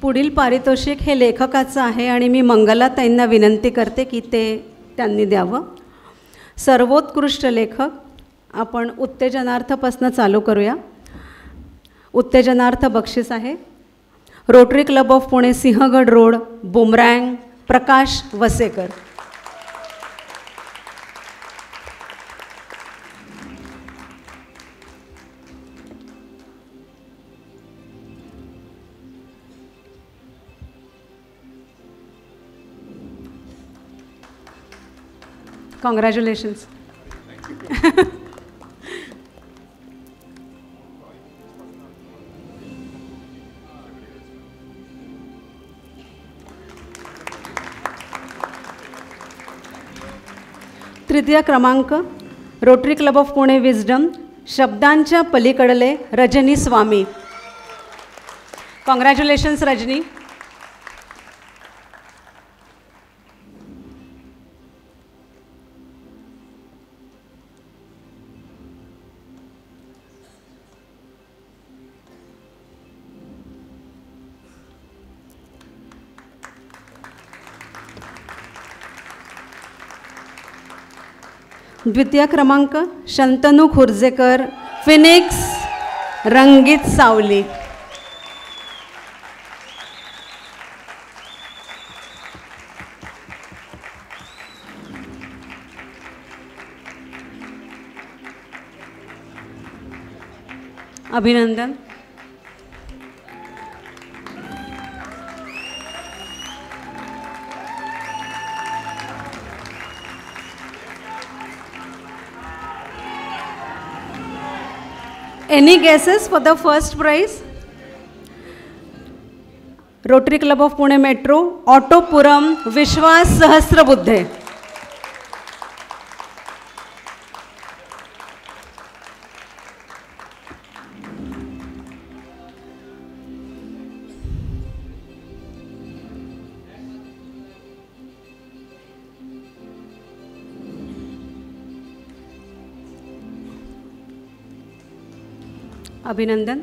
पुढील पारितोषिक हे लेखकाचं आहे आणि मी मंगलाताईंना विनंती करते की ते त्यांनी द्यावं. सर्वोत्कृष्ट लेखक. आपण उत्तेजनार्थपासून चालू करूया. उत्तेजनार्थ बक्षीस आहे Rotary club of Pune, Sinhagad road, Boomerang, Prakash Vasekar. Congratulations. तृतीय क्रमांक Rotary club of Pune wisdom, शब्दांच्या पलीकडले, रजनी स्वामी. कॉंग्रॅच्युलेशन्स रजनी. द्वितीय क्रमांक शंतनू खुर्जेकर, फिनिक्स, रंगीत सावली. अभिनंदन. Any guesses for the first prize? Rotary Club of Pune Metro, Autopuram, Vishwas Sahasrabuddhe. अभिनंदन.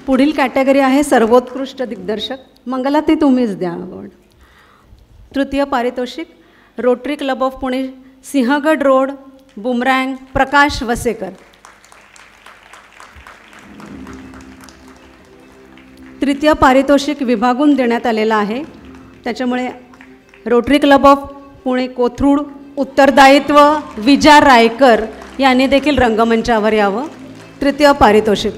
पुढील कॅटेगरी आहे सर्वोत्कृष्ट दिग्दर्शक. मंगलाताई तुम्हीच द्या अवॉर्ड. तृतीय पारितोषिक rotary club of Pune, Sinhagad road, Boomerang, Prakash Vasekar. तृतीय पारितोषिक विभागून देण्यात आलेलं आहे, त्याच्यामुळे Rotary club of Pune Kothrud, Uttardayitva, Vija Raikar यांनी देखील रंगमंचावर यावं. तृतीय पारितोषिक.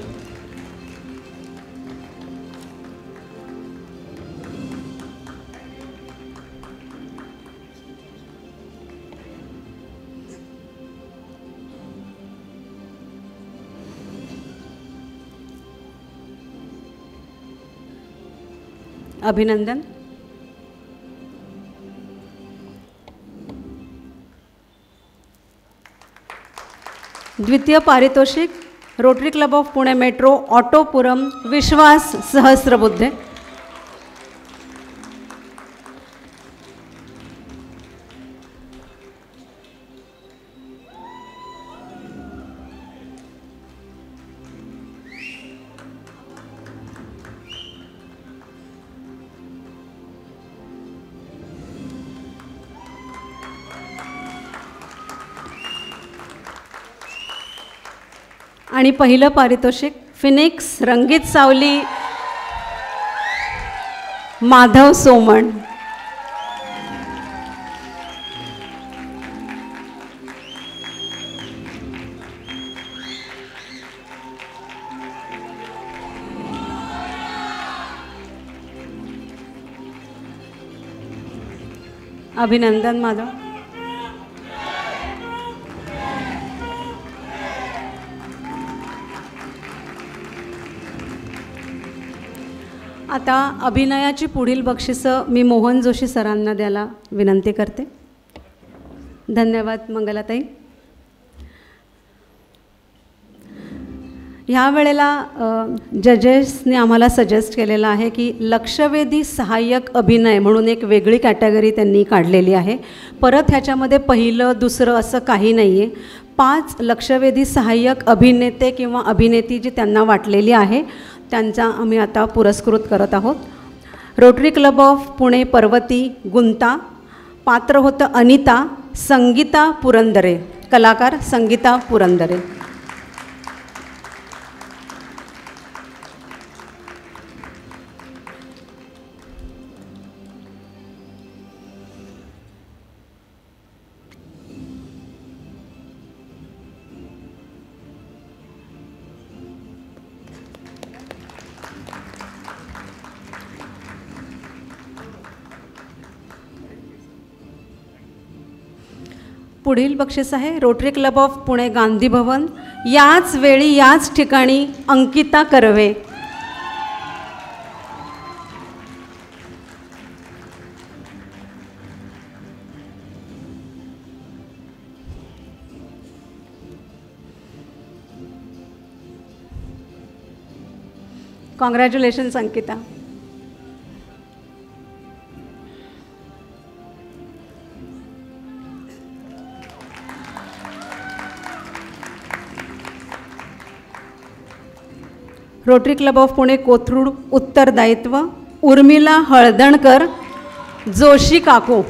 अभिनंदन. द्वितीय पारितोषिक rotary club of Pune metro, Autopuram, Vishwas Sahasrabuddhe. आणि पहिलं पारितोषिक फिनिक्स, रंगीत सावली, माधव सोमण. अभिनंदन माधव. आता अभिनयाची पुढील बक्षिसं मी मोहन जोशी सरांना द्यायला विनंती करते. धन्यवाद मंगलाताई. ह्या वेळेला जजेसने आम्हाला सजेस्ट केलेलं आहे की लक्षवेधी सहाय्यक अभिनय म्हणून एक वेगळी कॅटेगरी त्यांनी काढलेली आहे. परत ह्याच्यामध्ये पहिलं दुसरं असं काही नाही आहे. 5 लक्षवेधी सहाय्यक अभिनेते किंवा अभिनेती जी त्यांना वाटलेली आहे त्यांचा आम्ही आता पुरस्कृत करत आहोत. Rotary club of Pune Parvati Gunta. पात्र होतं अनिता संगीता पुरंदरे, कलाकार संगीता पुरंदरे. पुढील बक्षीस आहे Rotary club of Pune Gandhi Bhavan. याच वेळी याच ठिकाणी Ankita Karve. Congratulations Ankita. Rotary club of Pune Kothrud Uttardayitva Urmila Haldankar Joshi काकू.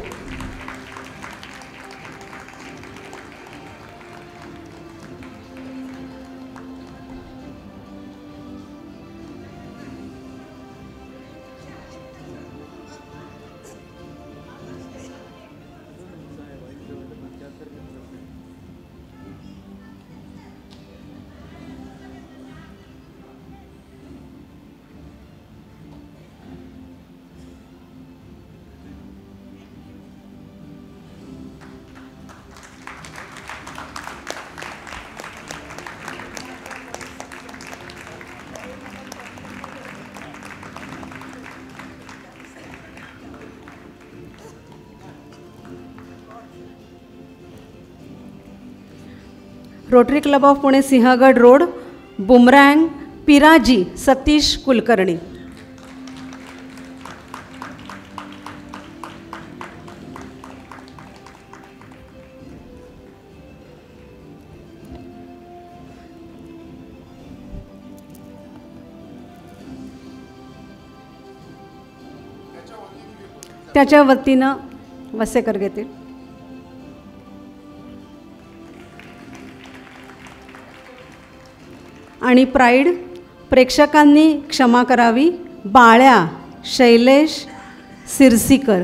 Rotary club of Pune Sinhagad road Boomerang Piraji Satish Kulkarni. त्याच्या वतीनं वसेकर घेतील. आणि प्राईड प्रेक्षकांनी क्षमा करावी बाळ्या शैलेश सिरसीकर.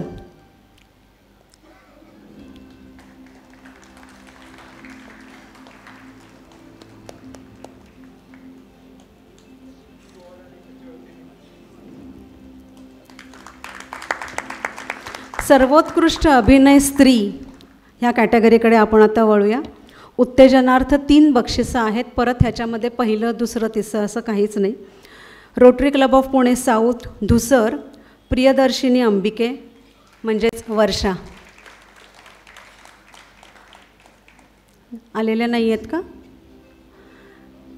सर्वोत्कृष्ट अभिनय स्त्री ह्या कॅटेगरीकडे आपण आता वळूया. उत्तेजनार्थ 3 बक्षिसं आहेत. परत ह्याच्यामध्ये पहिलं दुसरं तिसरं असं काहीच नाही. Rotary club of Pune south Dhusar Priyadarshini Ambike म्हणजेच वर्षा. आलेल्या नाही आहेत का?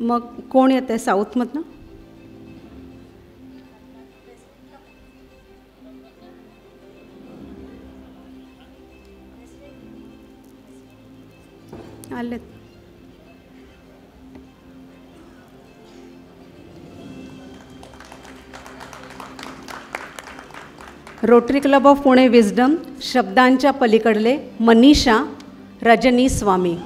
मग कोण येतं आहे साऊथमधनं? आलेत. Rotary club of Pune wisdom शब्दांच्या पलीकडले Manisha Rajni Swami.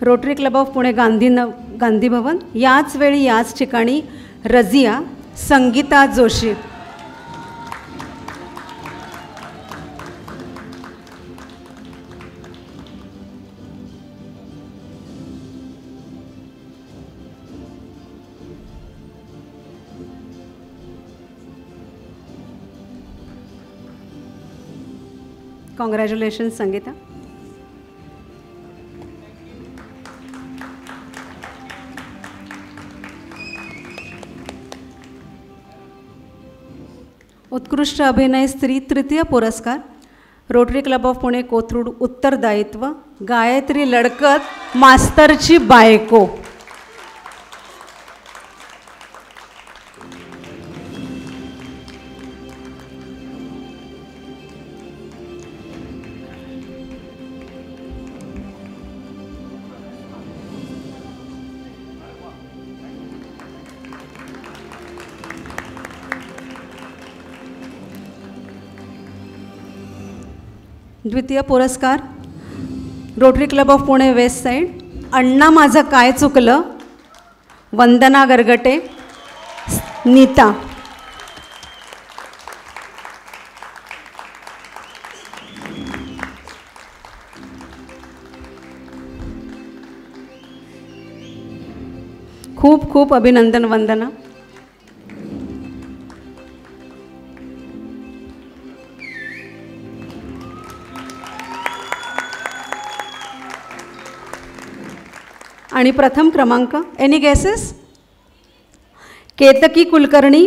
Rotary club of Pune Gandhi Bhavan याच वेळी याच ठिकाणी रजिया संगीता जोशी. कॉंग्रॅच्युलेशन्स संगीता. उत्कृष्ट अभिनय स्त्री तृतीय पुरस्कार Rotary club of Pune Kothrud Uttardayitva Gayatri Ladkat मास्तरची बायको. द्वितीय पुरस्कार Rotary club of Pune west side अण्णा माझं काय चुकलं वंदना गरगटे नीता. खूप खूप अभिनंदन वंदना. आणि प्रथम क्रमांक any guesses Ketaki Kulkarni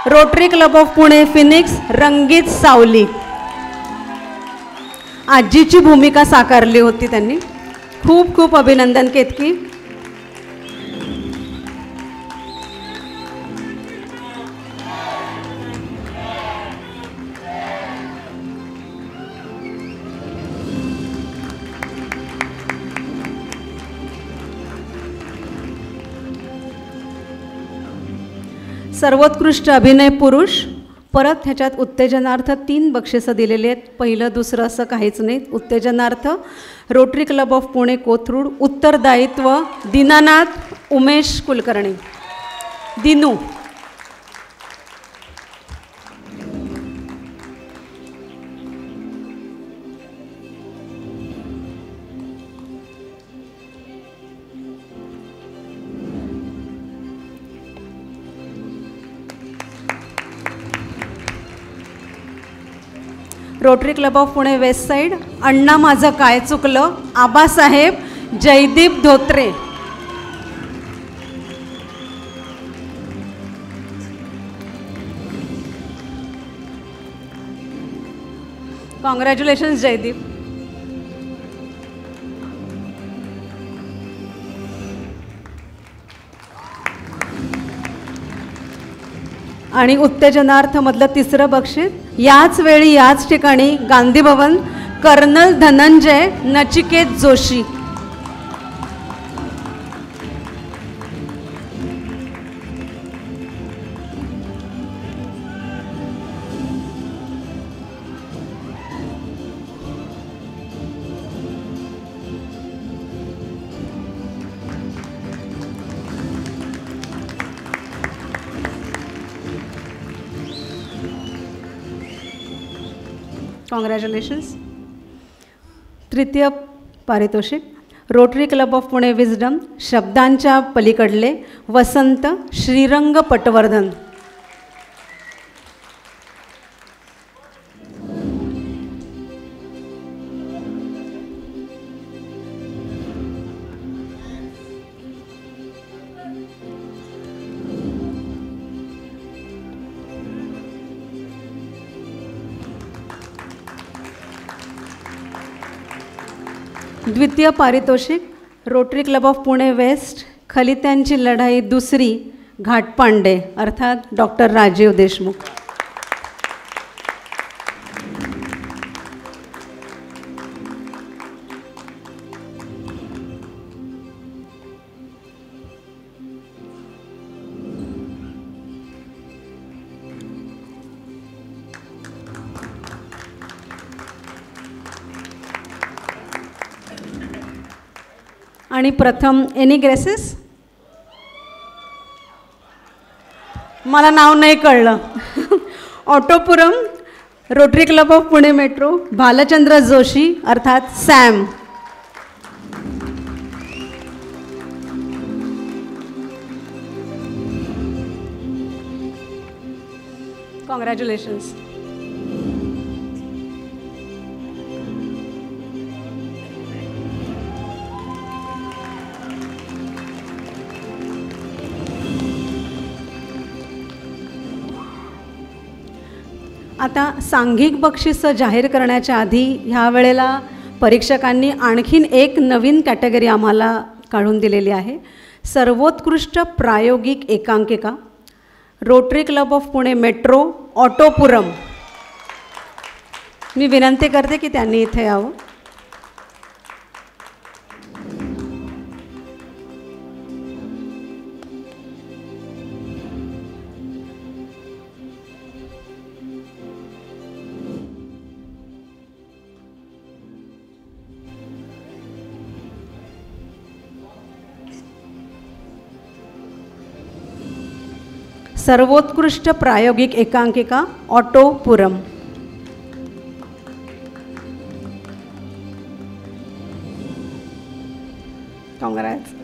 Rotary club of Pune Phoenix रंगीत सावली. आजीची भूमिका साकारली होती त्यांनी. खूप खूप अभिनंदन केतकी. सर्वोत्कृष्ट अभिनय पुरुष परत ह्याच्यात उत्तेजनार्थ 3 बक्षिसं दिलेली आहेत. पहिलं दुसरं असं काहीच नाही. उत्तेजनार्थ rotary club of Pune Kothrud उत्तरदायित्व Dinanath Umesh Kulkarni Dinu. Rotary club of Pune west side अण्णा माझं काय चुकलं आबासाहेब जयदीप धोत्रे. कॉंग्रॅच्युलेशन्स जयदीप. आणि उत्तेजनार्थ मधलं तिसरं बक्षीस याच वेळी याच ठिकाणी गांधी भवन कर्नल धनंजय नचिकेत जोशी. कॉंग्रॅच्युलेशन्स. तृतीय पारितोषिक rotary club of Pune wisdom शब्दांच्या पलीकडले वसंत श्रीरंग पटवर्धन. द्वितीय पारितोषिक rotary club of Pune west खलित्यांची लढाई दुसरी घाटपांडे अर्थात डॉक्टर राजीव देशमुख. आणि प्रथम एनी ग्रेसेस मला नाव नाही कळलं. ऑटोपुरम rotary club of Pune metro Bhalchandra Joshi अर्थात सॅम. कॉंग्रॅच्युलेशन्स. आता सांघिक बक्षीसं जाहीर करण्याच्या आधी ह्या वेळेला परीक्षकांनी आणखीन एक नवीन कॅटेगरी आम्हाला काढून दिलेली आहे. सर्वोत्कृष्ट प्रायोगिक एकांकिका, rotary club of Pune metro ऑटोपुरम. मी विनंती करते की त्यांनी इथे यावं. सर्वोत्कृष्ट प्रायोगिक एकांकिका ऑटोपुरम. काँग्रेस.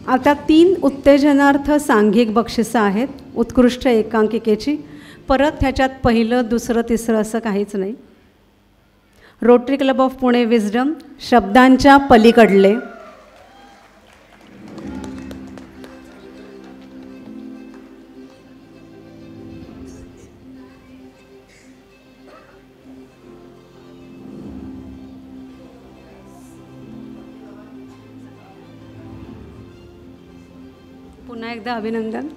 आता 3 उत्तेजनार्थ सांघिक बक्षिसं आहेत उत्कृष्ट एकांकिकेची. परत ह्याच्यात पहिलं दुसरं तिसरं असं काहीच नाही. Rotary club of Pune wisdom शब्दांच्या पलीकडले. पुन्हा एकदा अभिनंदन.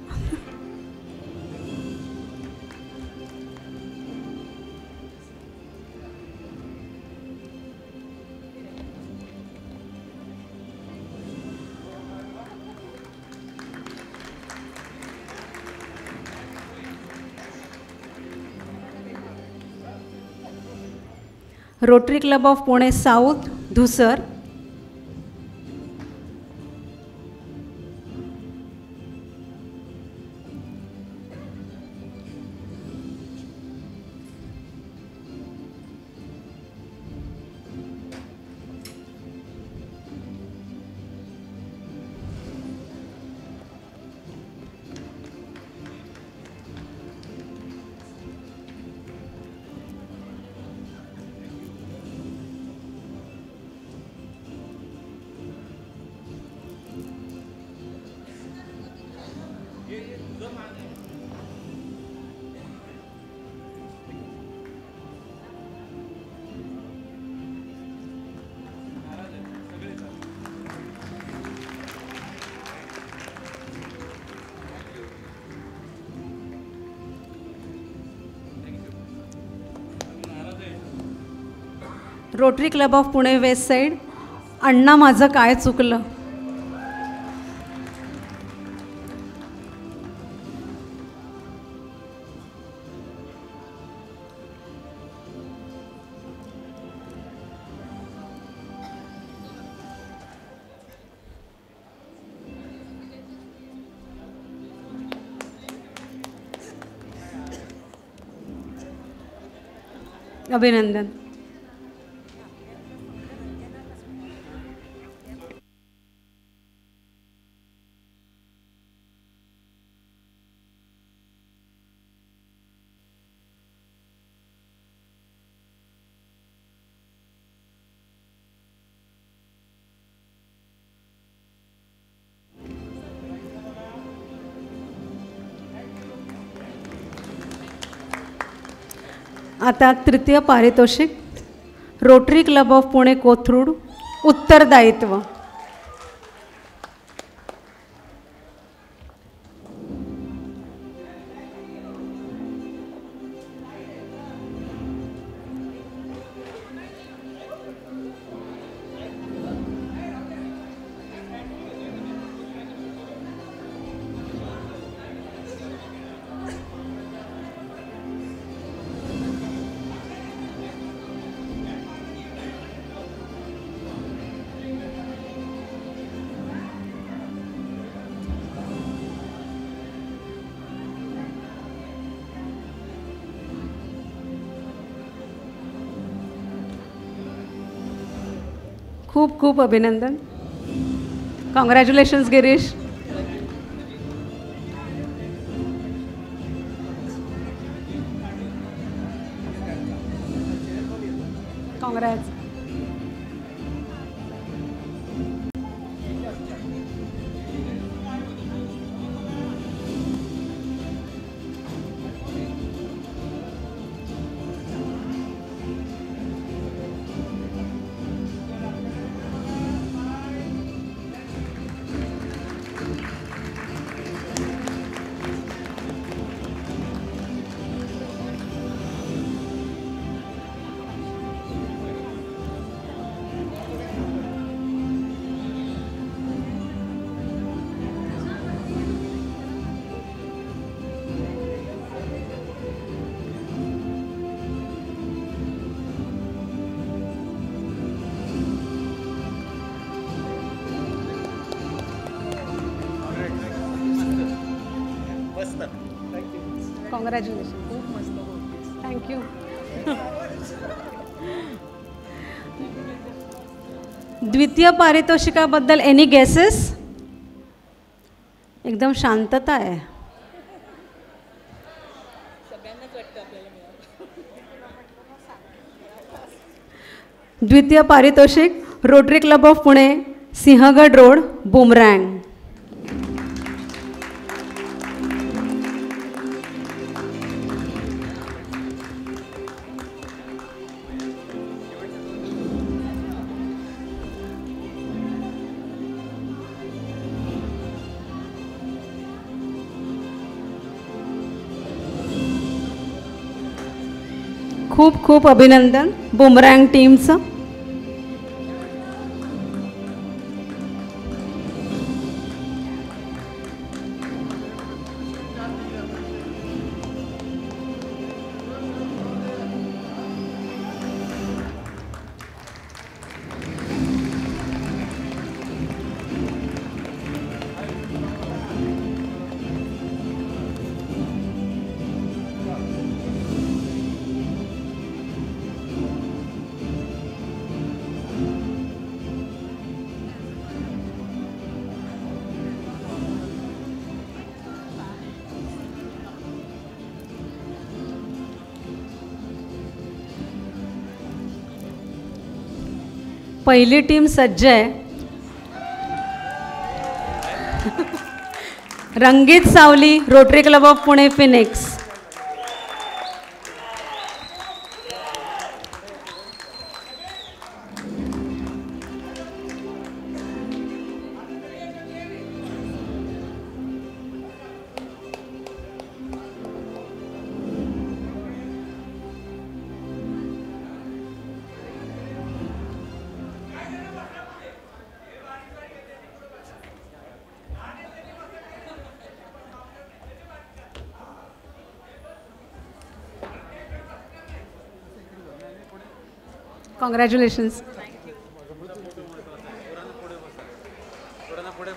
Rotary club of Pune south धुसर. Rotary club of Pune west side. अण्णा माझं काय चुकलं. अभिनंदन. आता तृतीय पारितोषिक rotary club of Pune Kothrud उत्तरदायित्व. खूप खूप अभिनंदन. कॉंग्रॅच्युलेशन्स गिरीश. काँग्रेस. कॉंग्रॅच्युलेशन. खूप मस्त. थँक्यू. द्वितीय पारितोषिकाबद्दल एनी गेसेस? एकदम शांतता आहे. द्वितीय पारितोषिक rotary club of Pune, Sinhagad road, boomerang. खूप खूप अभिनंदन बुमरँग टीमचं. पहिली टीम सज्ज आहे. रंगीत Sawali, Rotary club of Pune, Phoenix. Congratulations. पुढे